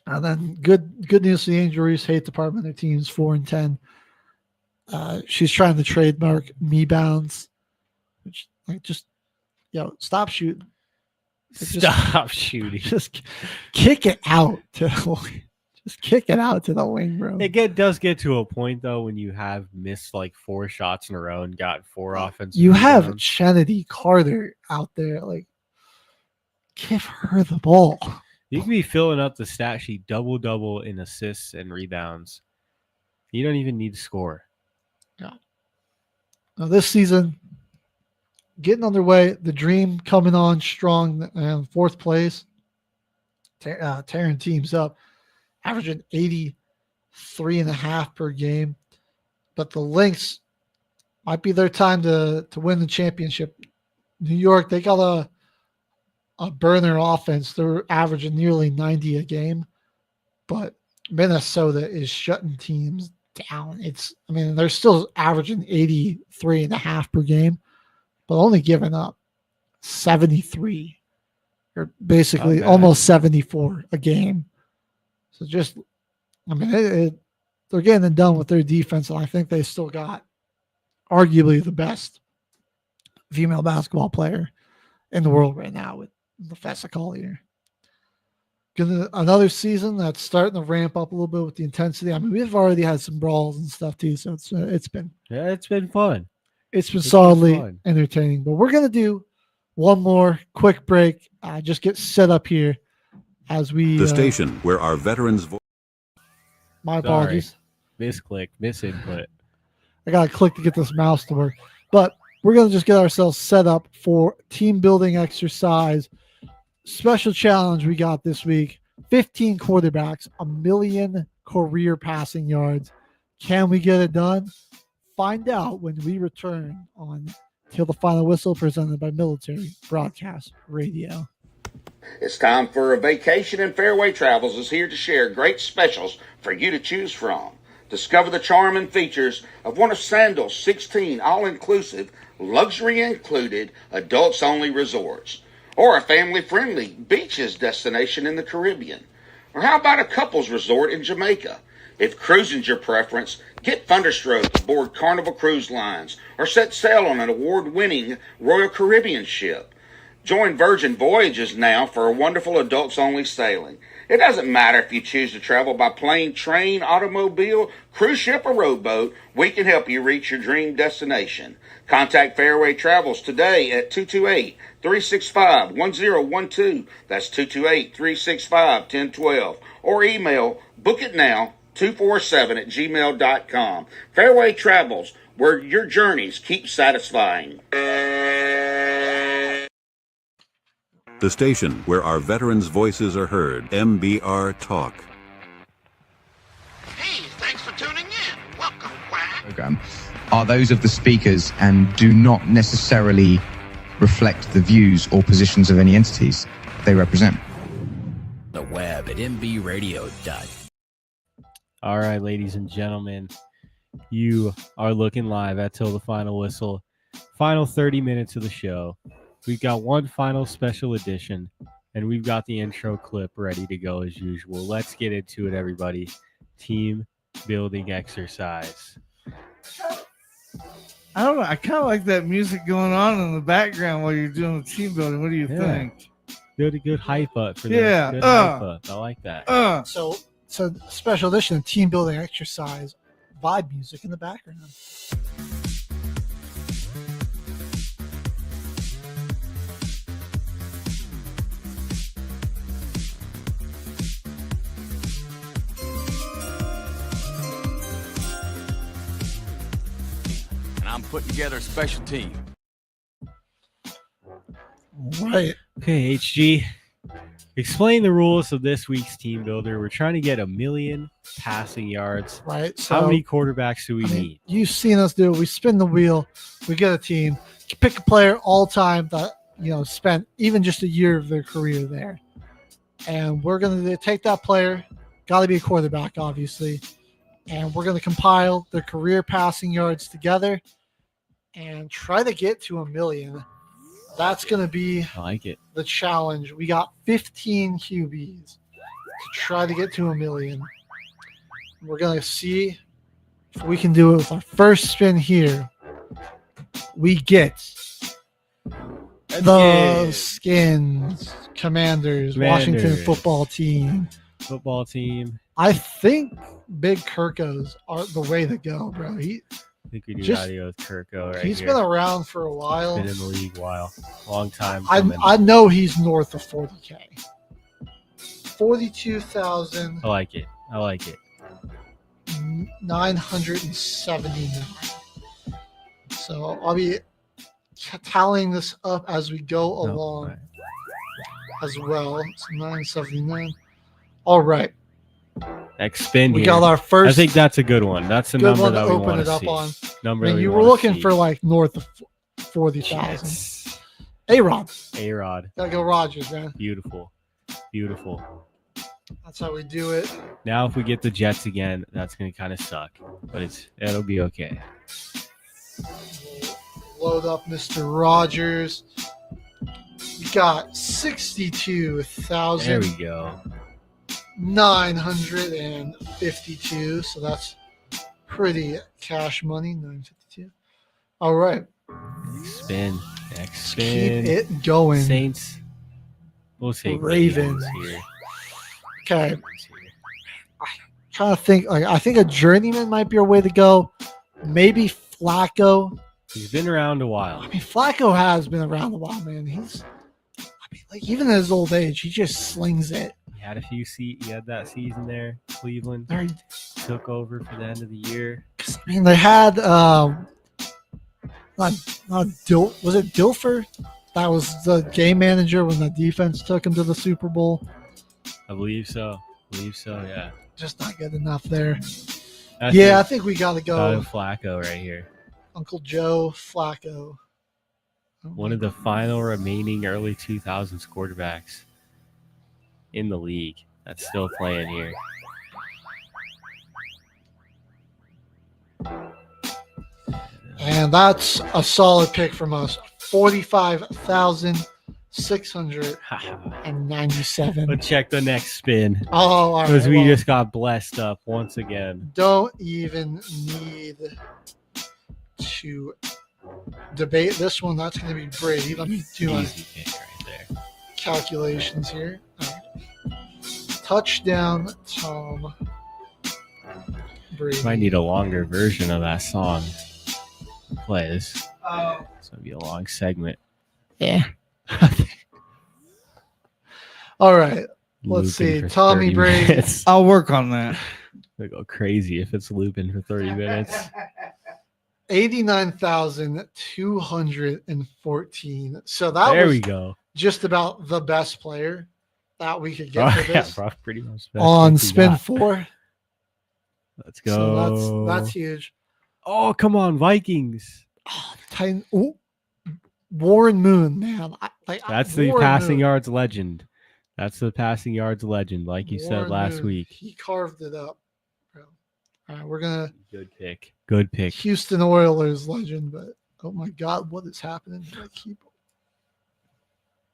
And then good news for the Angel Reese hate department. Their team's 4-10. She's trying to trademark me bounds, which like just stop shooting. Stop shooting. Just kick it out just kick it out to the wing, bro. It does get to a point though when you have missed like 4 shots in a row and got 4 offensive. You have rebounds. Kennedy Carter out there, like, give her the ball. You can be filling up the stat sheet double in assists and rebounds. You don't even need to score. Yeah. Now this season, getting underway, the Dream coming on strong and 4th place, tearing teams up, averaging 83.5 per game. But the Lynx might be their time to win the championship. New York, they got a burner offense. They're averaging nearly 90 a game. But Minnesota is shutting teams down. They're still averaging 83.5 per game, but only giving up 73, or basically almost 74 a game. So they're getting it done with their defense, and I think they still got arguably the best female basketball player in the world right now with the Fessical here. Another season that's starting to ramp up a little bit with the intensity. We've already had some brawls and stuff too, so it's been fun. It's been solidly entertaining. But we're gonna do one more quick break. Just get set up here as we the station where our veterans. My apologies. Misclick, misinput. I gotta click to get this mouse to work. But we're gonna just get ourselves set up for team building exercise. Special challenge we got this week: 15 quarterbacks, 1 million career passing yards. Can we get it done? Find out when we return on Till the Final Whistle, presented by Military Broadcast Radio. It's time for a vacation, and Fairway Travels is here to share great specials for you to choose from. Discover the charm and features of one of Sandals' 16 all-inclusive, luxury-included, adults-only resorts. Or a family-friendly beaches destination in the Caribbean. Or how about a couples resort in Jamaica? If cruising's your preference, get Thunderstroke aboard Carnival Cruise Lines or set sail on an award-winning Royal Caribbean ship. Join Virgin Voyages now for a wonderful adults-only sailing. It doesn't matter if you choose to travel by plane, train, automobile, cruise ship, or rowboat, we can help you reach your dream destination. Contact Fairway Travels today at 228-365-1012. That's 228-365-1012. Or email bookitnow247@gmail.com. Fairway Travels, where your journeys keep satisfying. The station where our veterans' voices are heard. MBR Talk. Hey, thanks for tuning in. Welcome, Quack. Program are those of the speakers and do not necessarily reflect the views or positions of any entities they represent. The web at mbradio.com. All right, ladies and gentlemen, you are looking live at Till the Final Whistle. Final 30 minutes of the show. We've got one final special edition, and we've got the intro clip ready to go as usual. Let's get into it, everybody. Team building exercise. I don't know. I kind of like that music going on in the background while you're doing the team building. What do you think? Good hype up for yeah. Good hype up. I like that. So special edition of team building exercise, vibe music in the background. I'm putting together a special team. Right. Okay, HG. Explain the rules of this week's team builder. We're trying to get 1 million passing yards. Right. So, how many quarterbacks do we need? You've seen us do it. We spin the wheel. We get a team. Pick a player all time that spent even just a year of their career there. And we're going to take that player. Got to be a quarterback, obviously. And we're going to compile their career passing yards together and try to get to 1 million. That's going to be the challenge. We got 15 QBs to try to get to 1 million. We're going to see if we can do it with our first spin here. We get The Skins, Commanders, Washington football team. Football team. I think Big Kirkos are the way to go, bro. I think we do gotta go with Kirko right He's here. been around for a while. He's been in the league a while. Long time. I know he's north of 40K. 42,000. I like it. 979. So I'll be tallying this up as we go along as well. It's 979. All right. Next spin. We here. got our first. I think that's a good one. That's a good number one that to we open want it to up see. on. Number I mean, we you were wanna looking see. for like north of 40,000. A-Rod. Gotta go Rogers, man. Beautiful. That's how we do it. Now, if we get the Jets again, that's gonna kind of suck, but it'll be okay. Load up Mr. Rogers. We got 62,000. There we go. 952. So that's pretty cash money. 952. All right. Next spin. Keep it going. Saints. We'll take Ravens here. Okay. Trying to think. I think a journeyman might be a way to go. Maybe Flacco. He's been around a while. I mean, Flacco has been around a while, man. Even at his old age, he just slings it. He had he had that season there, Cleveland. Took over for the end of the year. I mean, they had was it Dilfer? That was the game manager when the defense took him to the Super Bowl. I believe so. Yeah. Just not good enough there. I think we got to go Flacco right here. Uncle Joe Flacco. One of the final remaining early 2000s quarterbacks in the league that's still playing here. And that's a solid pick from us. 45,697. But check the next spin. Oh, all right. Because we just got blessed up once again. Don't even need to debate this one. That's going to be Brady. Let me do my calculations here. Touchdown, Tom Brady. Might need a longer version of that song. Play this. It's going to be a long segment. Yeah. All right. Let's see. Tommy Brady. I'll work on that. They go crazy if it's looping for 30 minutes. 89,214. So that there was we go. Just about the best player that we could get for this. Yeah, pretty much on spin 4. Let's go. So that's huge. Oh, come on, Vikings. Oh, Titan. Ooh. Warren Moon, man. That's the passing yards legend. Like you said last Moon. week. He carved it up. Bro. All right, we're going to. Good pick. Houston Oilers legend, but oh my God, what is happening?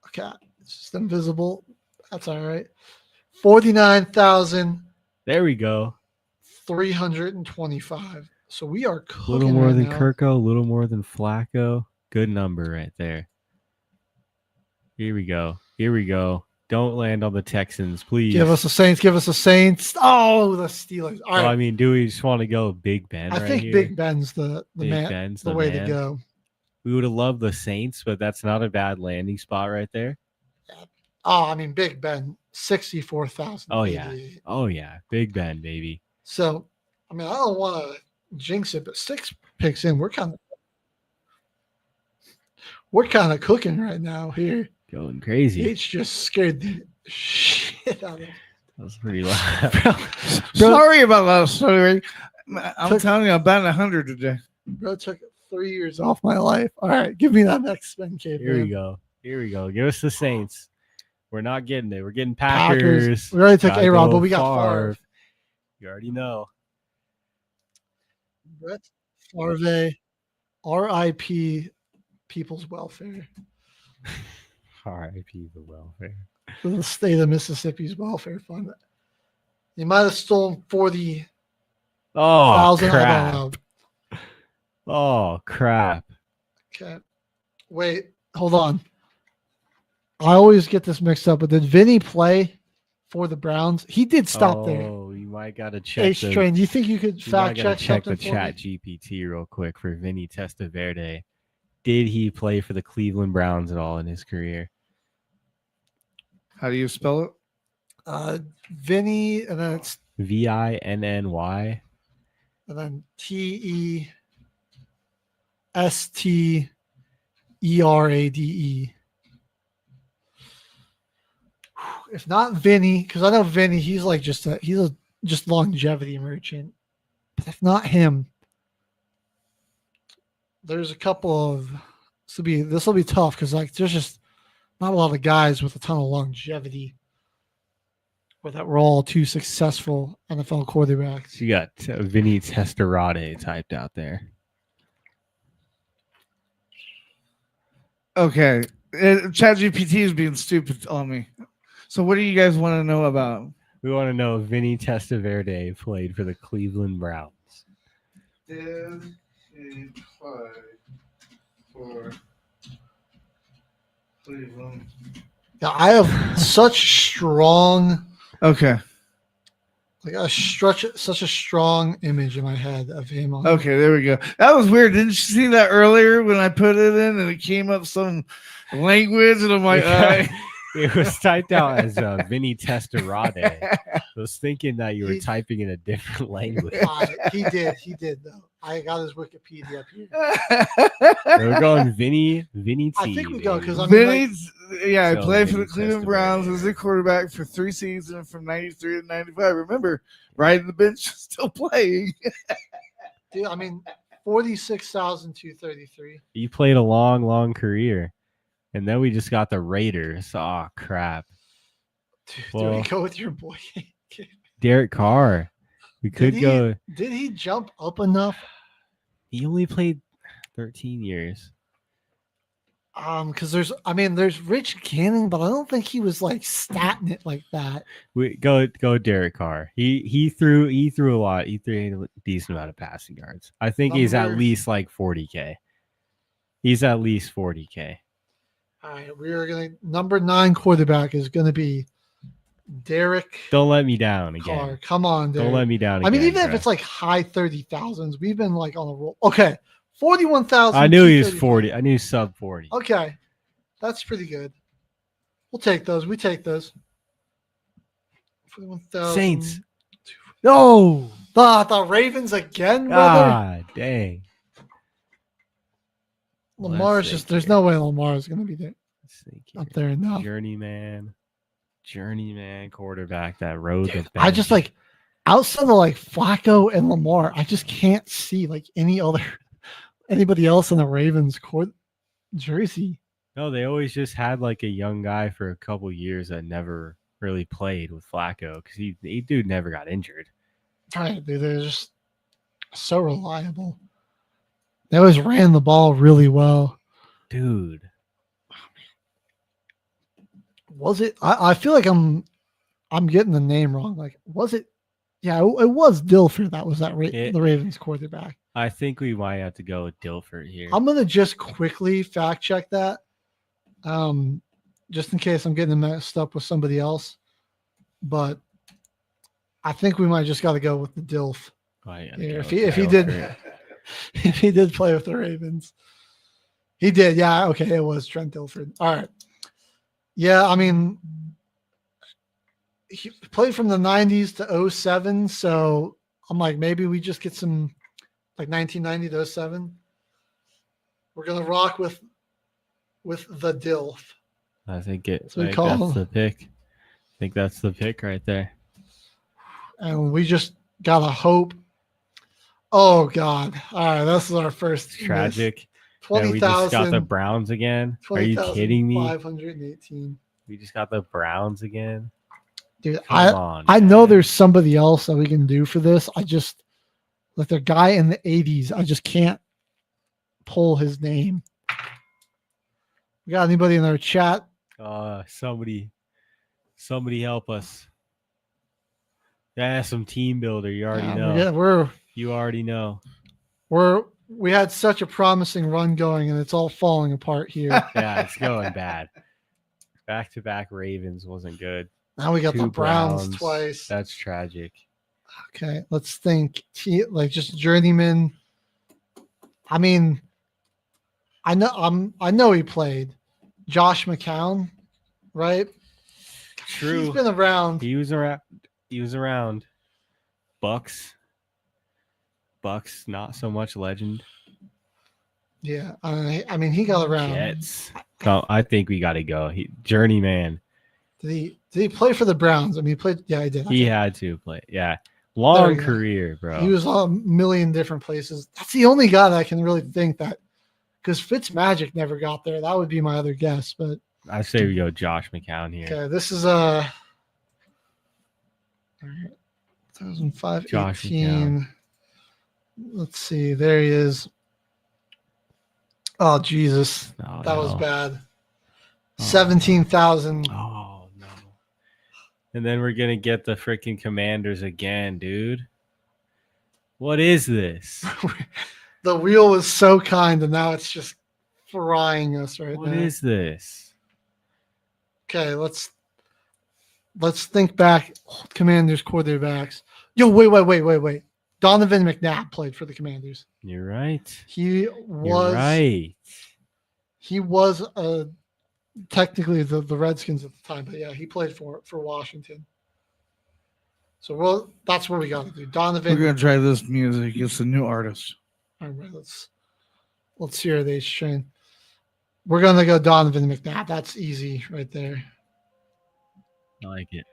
Okay, it's just invisible. That's all right. 49,000. There we go. 325. So we are cooking. A little more than now. Kirko, a little more than Flacco. Good number right there. Here we go. Don't land on the Texans, please. Give us the Saints. Oh, the Steelers. All right. Well, I mean, do we just want to go Big Ben? I think here? Big Ben's the way man. to go. We would have loved the Saints, but that's not a bad landing spot right there. Oh, I mean, Big Ben, 64,000. Oh yeah, Big Ben, baby. So, I mean, I don't want to jinx it, but 6 picks in, we're kind of cooking right now here. Going crazy. H just scared the shit out of me. That was pretty loud. Sorry about that story. I'm telling you, I'm batting 100 today. Bro took 3 years off my life. All right, give me that next spin, Kate. Here we go. Give us the Saints. We're not getting it. We're getting Packers. We already took A-Rod, but we got Favre. You already know. Brett Favre, R.I.P. People's Welfare. R.I.P. the welfare. The state of Mississippi's welfare fund. You might have stolen 40,000. Oh, crap. I don't know. Oh, crap. Okay. Wait, hold on. I always get this mixed up, but did Vinny play for the Browns? He did stop there. Oh, you might gotta check H Train, do you think you could fact check check something the for chat me? GPT real quick for Vinny Testaverde. Did he play for the Cleveland Browns at all in his career? How do you spell it? Vinny, and then it's Vinny, and then Testerade. If not Vinny, because I know Vinny, he's like just longevity merchant. But if not him, there's a couple of this will be tough because like there's just not a lot of guys with a ton of longevity or that were all too successful NFL quarterbacks. You got Vinny Testerade typed out there. Okay. ChatGPT is being stupid on me. So what do you guys want to know about? We want to know if Vinny Testaverde played for the Cleveland Browns. Did he play for Cleveland? Yeah, I have such strong. Okay. Like such a strong image in my head of him. Okay, there we go. That was weird. Didn't you see that earlier when I put it in and it came up some language and I'm like, it was typed out as Vinny Testerade. I was thinking that you were typing in a different language. He did though. I got his Wikipedia up here. We're going Vinny T. I think we go because Vinny's I played for the Cleveland Browns as a quarterback for 3 seasons from 93 to 95. Remember, riding the bench, still playing. Dude, I mean, 46,233. You played a long career. And then we just got the Raiders. Oh, crap. Do we go with your boy? Derek Carr. We could go. Did he jump up enough? He only played 13 years. Because there's Rich Gannon, but I don't think he was like statting it like that. We go Derek Carr. He threw a lot. He threw a decent amount of passing yards. I think he's at least like 40K. He's at least 40K. All right, we are gonna number 9 quarterback is gonna be Derek. Don't let me down again. Carr. Come on, Derek. Don't let me down again. I mean, even if it's like high 30,000s, we've been like on a roll. Okay, 41,000. I knew he was 40. I knew sub 40. Okay, that's pretty good. We'll take those. We take those. 41,000. Saints. No, the Ravens again, brother. God dang. Lamar's just. There's no way Lamar's going to be there. Up there enough. Journeyman quarterback that rode the bench. I just like outside of like Flacco and Lamar, I just can't see like anybody else in the Ravens court jersey. No, they always just had like a young guy for a couple years that never really played with Flacco because he dude never got injured. Right, dude, they're just so reliable. They always ran the ball really well. Dude. Was it? I feel like I'm getting the name wrong. Like, was it? Yeah, it was Dilfer. That was the Ravens quarterback. I think we might have to go with Dilfer here. I'm gonna just quickly fact check that, just in case I'm getting messed up with somebody else. But I think we might just got to go with the Dilf. If he did. If he did play with the Ravens. He did, yeah. Okay, it was Trent Dilfer. All right. Yeah, I mean, he played from the 90s to 07, so I'm like, maybe we just get some, like 1990 to 07. We're going to rock with the Dilf. I think that's the pick. I think that's the pick right there. And we just got to hope. Oh, God. All right, this is our first. Tragic. 20,000. We just got the Browns again. 20, are you kidding me? 518. We just got the Browns again. Dude, I know there's somebody else that we can do for this. I just, like their guy in the 80s, I just can't pull his name. We got anybody in our chat? Somebody help us. Yeah, some team builder. You already know. You already know. We had such a promising run going, and it's all falling apart here. Yeah, it's going bad. Back-to-back Ravens wasn't good. Now we got the Two Browns twice. That's tragic. Okay, let's think. Like just journeyman. I mean, I know he played. Josh McCown, right? True. He's been around. He was around. Bucks, not so much legend. Yeah, I mean, he got around. Jets. I think we got to go. Journeyman. Did he play for the Browns? I mean, he played. Yeah, he did. He had to play. Yeah, long career, bro. He was a million different places. That's the only guy that I can really think that, because Fitzmagic never got there. That would be my other guess, but I say we go Josh McCown here. Okay, this is 2005, Josh 18. McCown. Let's see. There he is. Oh, Jesus. That was bad. 17,000. Oh, no. And then we're going to get the freaking Commanders again, dude. What is this? The wheel was so kind, and now it's just frying us right now. What is this? Okay, let's think back. Commanders quarterbacks. Yo, wait. Donovan McNabb played for the Commanders. You're right. He was technically the Redskins at the time, but yeah, he played for Washington. So that's what we got to do. Donovan. We're gonna try this music. It's a new artist. All right, let's hear the H train. We're gonna go Donovan McNabb. That's easy right there. I like it.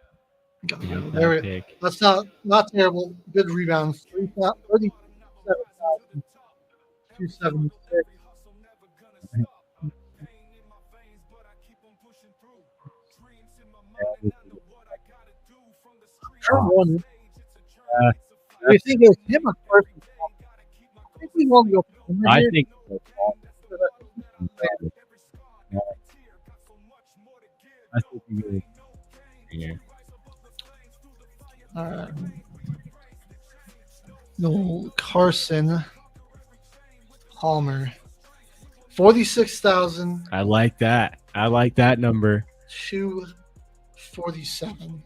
That's not terrible. Good rebound. 37,276. Do you think it's him or Carson? I think we want to go. I think. I think we go here. All right. No, Carson Palmer. 46,000. I like that. I like that number. 247.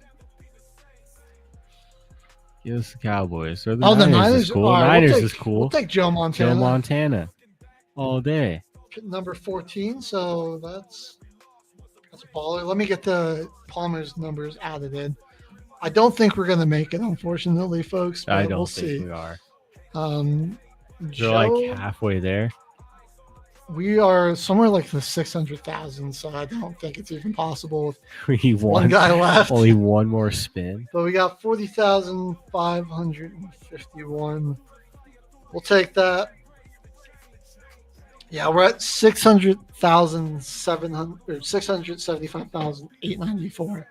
Give us the Cowboys. Or The Niners is cool. Right, Niners is cool. We'll take Joe Montana. Joe Montana. All day. Number 14. So that's a baller. Let me get the Palmer's numbers added in. I don't think we're going to make it, unfortunately, folks. But I don't we'll think see. we are. Joe, They're like halfway there. We are somewhere like the 600,000, so I don't think it's even possible with We one guy left. Only one more spin. But we got 40,551. We'll take that. Yeah, we're at 675,894.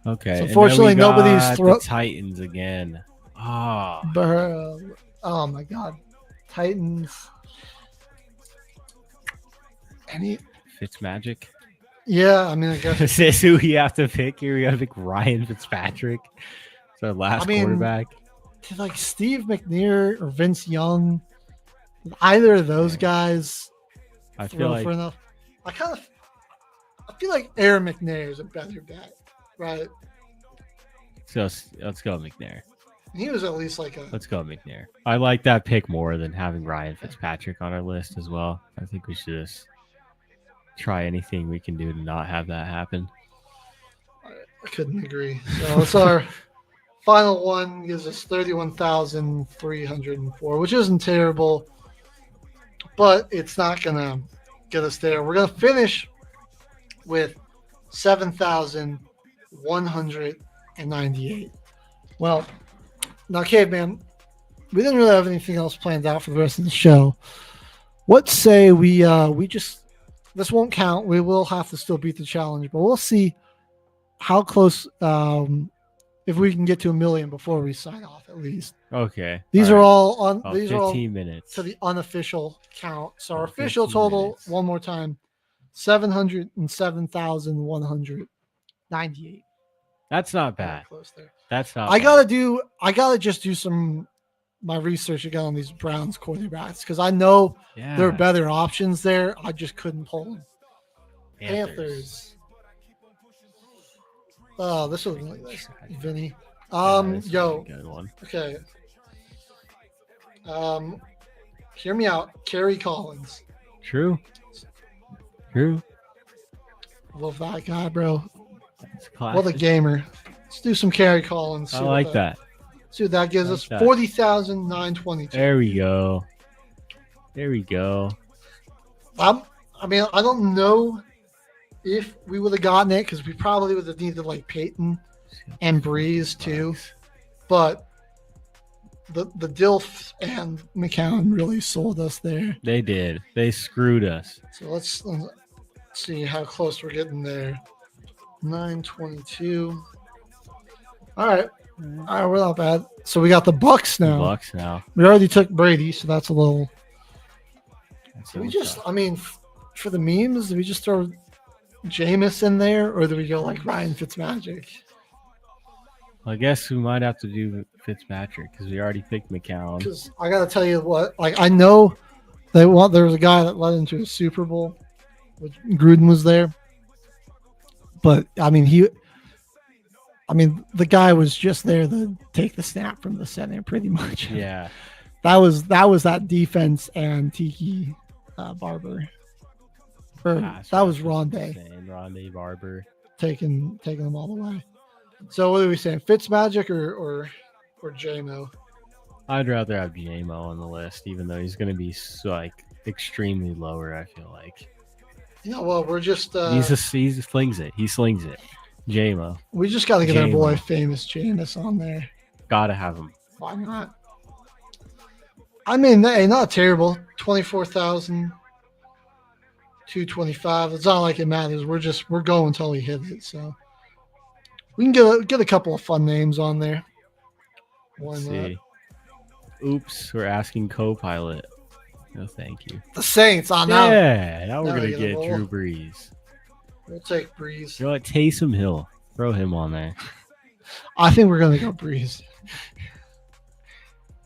Okay. So unfortunately, nobody's the Titans again. Oh. Oh my God, Titans. Fitzmagic. Yeah, I mean, I guess Is this who we have to pick here? We got to pick Ryan Fitzpatrick. It's our last quarterback. Like Steve McNair or Vince Young, either of those guys. I feel like for enough. I feel like Aaron McNair is a better bet, right? So let's go McNair. He was at least like Let's go McNair. I like that pick more than having Ryan Fitzpatrick on our list as well. I think we should just try anything we can do to not have that happen. I couldn't agree. So it's our final one, gives us 31,304, which isn't terrible, but it's not gonna get us there. We're gonna finish with 7,198. Well, now, Caveman, we didn't really have anything else planned out for the rest of the show. What say we just, this won't count. We will have to still beat the challenge, but we'll see how close, if we can get to 1 million before we sign off at least. Okay. These are all on. These 15 are all minutes to the unofficial count. So our official total, one more time, 707,198. That's not bad. Close there. That's not. I gotta just do my research again on these Browns quarterbacks because I know there are better options there. I just couldn't pull them. Panthers. Oh, this was nice, Vinny. This Yo. is a good one. Okay. Hear me out. Kerry Collins. True. Love that guy, bro. It's What a gamer. Let's do some Kerry Collins. I like that. See what that gives us. that. 40,922. There we go. I mean, I don't know if we would have gotten it because we probably would have needed like Peyton and Breeze too. But the Dilf and McCown really sold us there. They did. They screwed us. So let's see how close we're getting there. 922. All right, we're not bad. So we got the Bucks now. We already took Brady, so that's a little. Do we just, I mean, for the memes, do we just throw Jameis in there, or do we go like Ryan Fitzmagic? I guess we might have to do Fitzpatrick because we already picked McCown. Because I got to tell you what, like I know there was a guy that led into a Super Bowl, which Gruden was there, but I mean the guy was just there to take the snap from the center, pretty much. Yeah, that was that defense and Tiki Barber. That was Rondé Barber taking them all the way. So what are we saying? Fitzmagic or JMO? I'd rather have JMO on the list, even though he's going to be extremely lower. I feel like. Well, we're just he slings it. JMO. We just got to get our boy famous Jameis on there. Gotta have him. Why not? I mean, not terrible. 24,225. It's not like it matters. We're going until we hit it. So we can get a couple of fun names on there. Let's see. Oops, we're asking co-pilot. No, thank you. The Saints on now. Yeah, now we're gonna get Drew Brees. We'll take Brees. You know what? Taysom Hill. Throw him on there. I think we're gonna go Brees.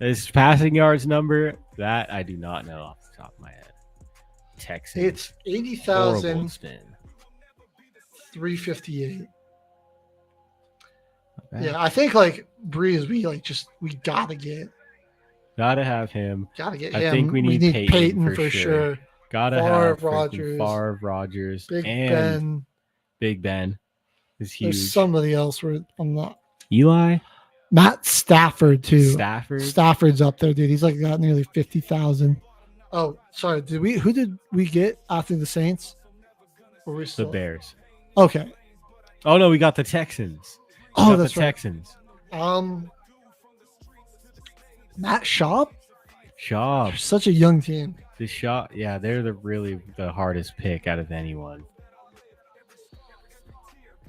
His passing yards number, that I do not know off the top of my head. Texans. It's 80,358. Yeah, I think like Breeze, we gotta get. Gotta have him. Gotta get him. I think we need Peyton for sure. Gotta have Favre, Rodgers, Big Ben is huge. There's somebody else where I'm not. Eli? Matt Stafford too. Stafford's up there, dude. He's like got nearly 50,000. Oh, sorry. Who did we get after the Saints? Or we still... The Bears. Okay. Oh no, we got the Texans. That's the Texans. Matt Schaub. Such a young team. The Schaub, yeah, they're the hardest pick out of anyone.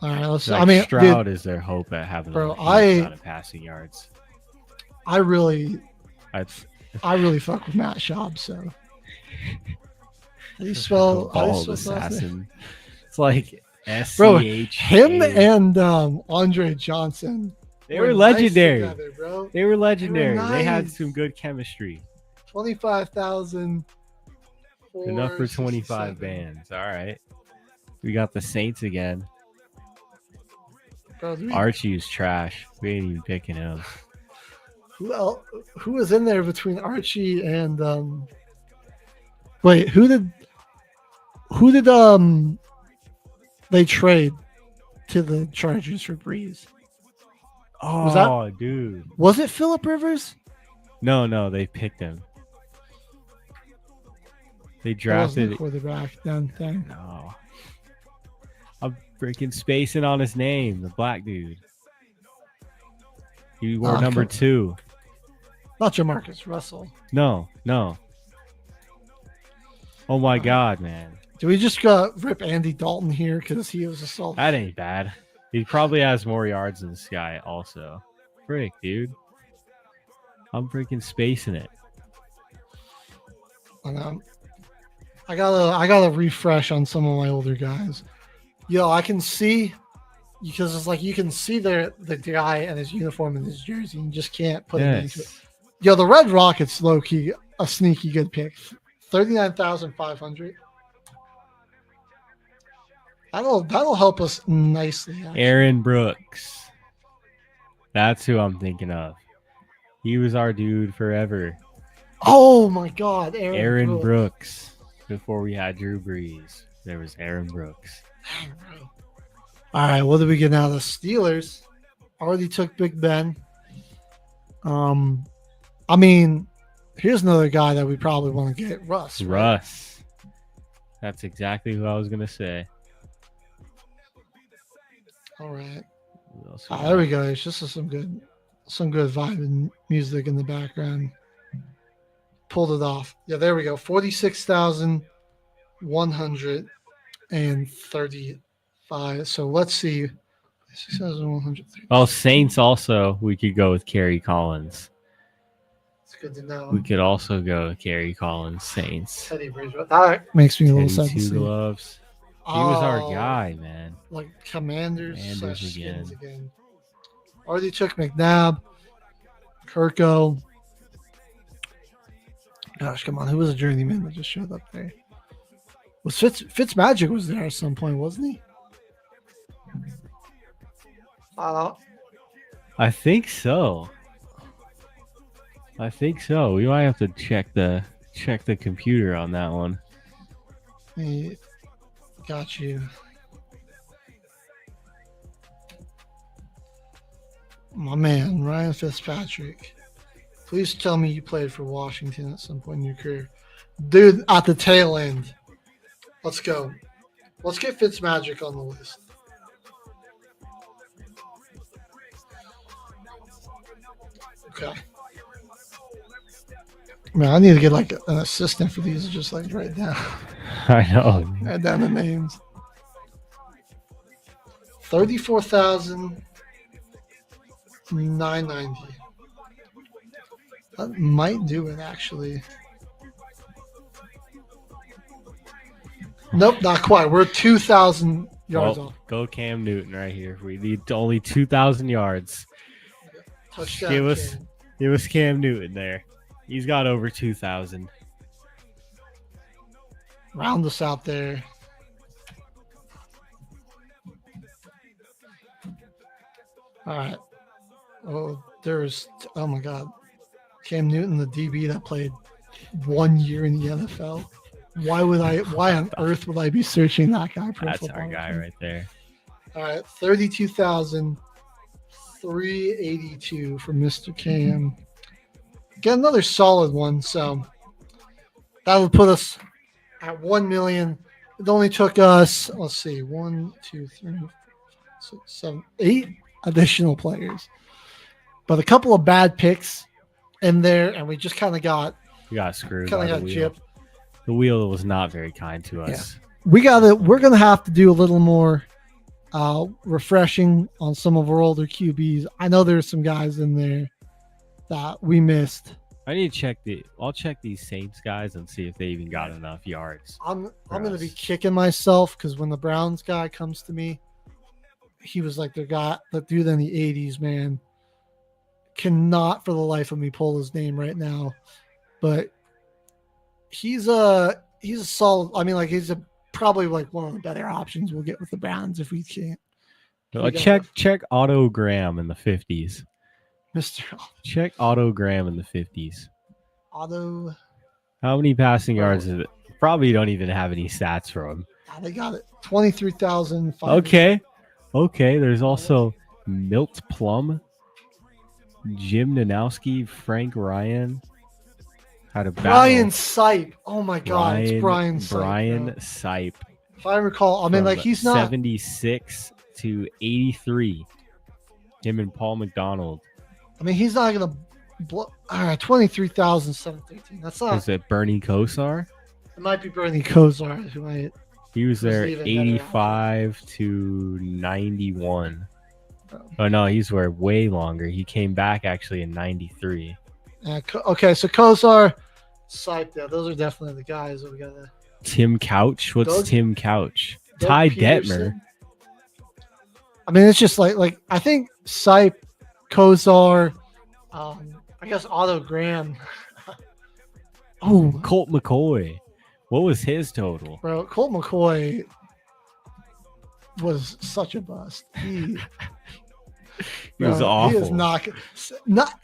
All right, let's. Stroud is their hope at having a lot of passing yards. I really fuck with Matt Schaub. So, how do you spell bald assassin? It's like SCH. Bro, him and Andre Johnson. They were legendary. Nice together, bro. They were legendary. Nice. They had some good chemistry. 25,000. Enough for 25 bands. All right. We got the Saints again. Bro, Archie is trash. We ain't even picking him. Who was in there between Archie and wait, who did they trade to the Chargers for Breeze? Dude. Was it Phillip Rivers? No, they picked him. They drafted quarterback then. No. I'm freaking spacing on his name, the black dude. He wore number 2. Not Jamarcus Russell. No. Oh my God, man. Do we just rip Andy Dalton here because he was assaulted? That ain't bad. He probably has more yards than this guy also. Frick, dude. I'm freaking spacing it. I gotta refresh on some of my older guys. Yo, I can see because it's like you can see the guy and his uniform and his jersey and you just can't put it into it. Yo, the Red Rockets low key a sneaky good pick. 39,500. That'll help us nicely. Actually. Aaron Brooks. That's who I'm thinking of. He was our dude forever. Oh my God, Aaron Brooks. Before we had Drew Brees, there was Aaron Brooks. All right, what did we get now? The Steelers already took Big Ben. I mean, here's another guy that we probably want to get, Russ. Right? Russ. That's exactly who I was gonna say. All right. There we go. It's just some good vibe and music in the background. Pulled it off. Yeah, there we go. 46,135. So let's see. 6,130. Well, Saints also, we could go with Kerry Collins. It's good to know. We could also go with Kerry Collins, Saints. Teddy Bridgewater. That makes me a little sad to see. Gloves. He was our guy, man. Like Commanders again. Already took McNabb, Kirko. Gosh, come on. Who was a journeyman that just showed up there? Was Fitzmagic was there at some point, wasn't he? I think so. We might have to check the computer on that one. Hey, got you. My man, Ryan Fitzpatrick. Please tell me you played for Washington at some point in your career. Dude, at the tail end. Let's go. Let's get Fitzmagic on the list. Okay. Man, I need to get like an assistant for these, just like right now. I know. Write down the names. 34,990. That might do it, actually. Nope, not quite. We're 2,000 yards off. Go Cam Newton right here. We need only 2,000 yards. Touchdown. Give us Cam Newton there. He's got over 2,000. Round us out there. All right. Oh my God. Cam Newton, the DB that played 1 year in the NFL. Why on earth would I be searching that guy? That's our guy right there. All right. 32,382 for Mr. Cam. Get another solid one. So that would put us at 1 million. It only took us, let's see, 1, 2, 3, 6, 7, 8 additional players. But a couple of bad picks in there, and we just kind of got screwed. Kind of got gypped. The wheel was not very kind to us. Yeah. We're gonna have to do a little more refreshing on some of our older QBs. I know there's some guys in there that we missed. I need to check I'll check these Saints guys and see if they even got enough yards. I'm gonna be kicking myself because when the Browns guy comes to me, he was like the dude in the 80s, man. Cannot for the life of me pull his name right now, but he's a solid. I mean, like he's probably like one of the better options we'll get with the Browns if we can't. Check Otto Graham in the 50s. Check Otto Graham in the 50s. Otto. How many passing yards is it? Probably don't even have any stats for him. They got it. 23,000. Okay. There's also Milt Plum, Jim Nanowski, Frank Ryan. Brian Sipe. Oh my God, it's Brian Sipe. Brian Sipe. If I recall, I mean, like he's not 76 to 83. Him and Paul McDonald. I mean, he's not gonna. All right, 23,713. That's not. Is it Bernie Kosar? It might be Bernie Kosar who might. He was there 85 to 91. Oh no, he's there way longer. He came back actually in 93. Okay, so Kosar, Sipe, those are definitely the guys that we gotta. Tim Couch. What's Tim Couch? Ty Detmer. I mean, it's just like I think Sipe, Kosar, I guess Otto Graham. Colt McCoy. What was his total? Bro, Colt McCoy. was such a bust. He was awful. He is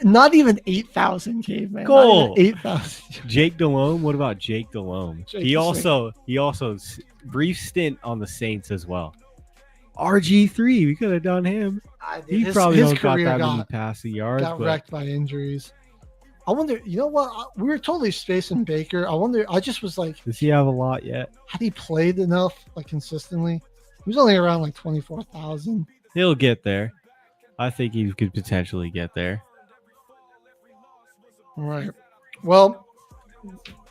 not even 8,000 caveman. Goal. 8,000. Jake Delhomme. What about Jake Delhomme? He also brief stint on the Saints as well. RG3, we could have done him. He probably don't got that many passing yards. Got wrecked by injuries. I wonder, you know what? We were totally spacing Baker. I wonder, I just was like, does he have a lot yet? Had he played enough, like consistently? He was only around like 24,000. He'll get there. I think he could potentially get there. All right. Well,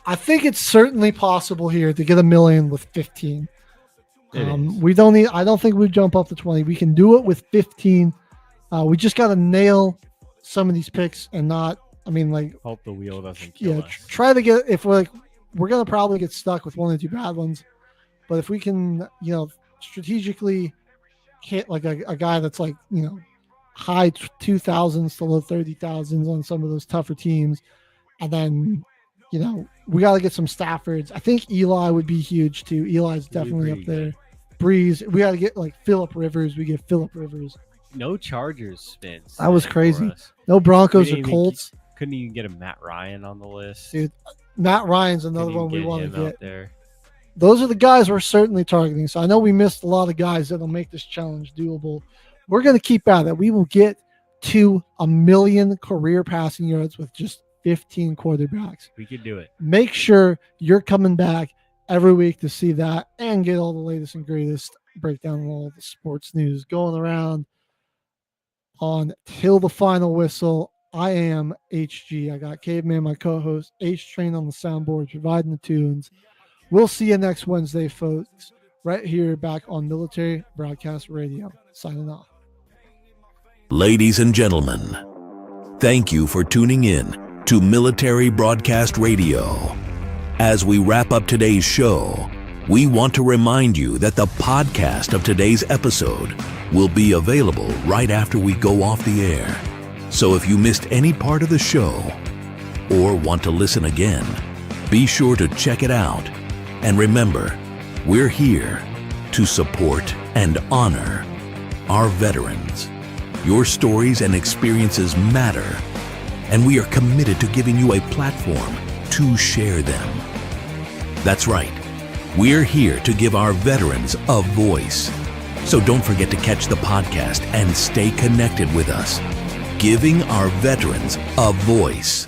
I think it's certainly possible here to get $1 million with 15. We don't need. I don't think we jump up to 20. We can do it with 15. We just got to nail some of these picks and not. I mean, like, hope the wheel doesn't kill us. Try to get. If we're gonna probably get stuck with 1 or 2 bad ones, but if we can, strategically hit like a guy that's like, high 2,000s to low 30,000s on some of those tougher teams, and then, we got to get some Staffords. I think Eli would be huge too. Eli's definitely up there. Breeze. We got to get like Phillip Rivers. We get Phillip Rivers. No Chargers spins. That was crazy. No Broncos or Colts. Couldn't even get a Matt Ryan on the list. Dude, Matt Ryan's another one we want to get. There. Those are the guys we're certainly targeting. So I know we missed a lot of guys that'll make this challenge doable. We're going to keep at it. We will get to 1 million career passing yards with just 15 quarterbacks. We can do it. Make sure you're coming back every week to see that and get all the latest and greatest breakdown of all the sports news going around on Till the Final Whistle. I am HG. I got Caveman, my co-host, H-Train on the soundboard, providing the tunes. We'll see you next Wednesday, folks, right here back on Military Broadcast Radio. Signing off. Ladies and gentlemen, thank you for tuning in to Military Broadcast Radio. As we wrap up today's show, we want to remind you that the podcast of today's episode will be available right after we go off the air. So if you missed any part of the show or want to listen again, be sure to check it out. And remember, we're here to support and honor our veterans. Your stories and experiences matter, and we are committed to giving you a platform to share them. That's right. We're here to give our veterans a voice. So don't forget to catch the podcast and stay connected with us. Giving our veterans a voice.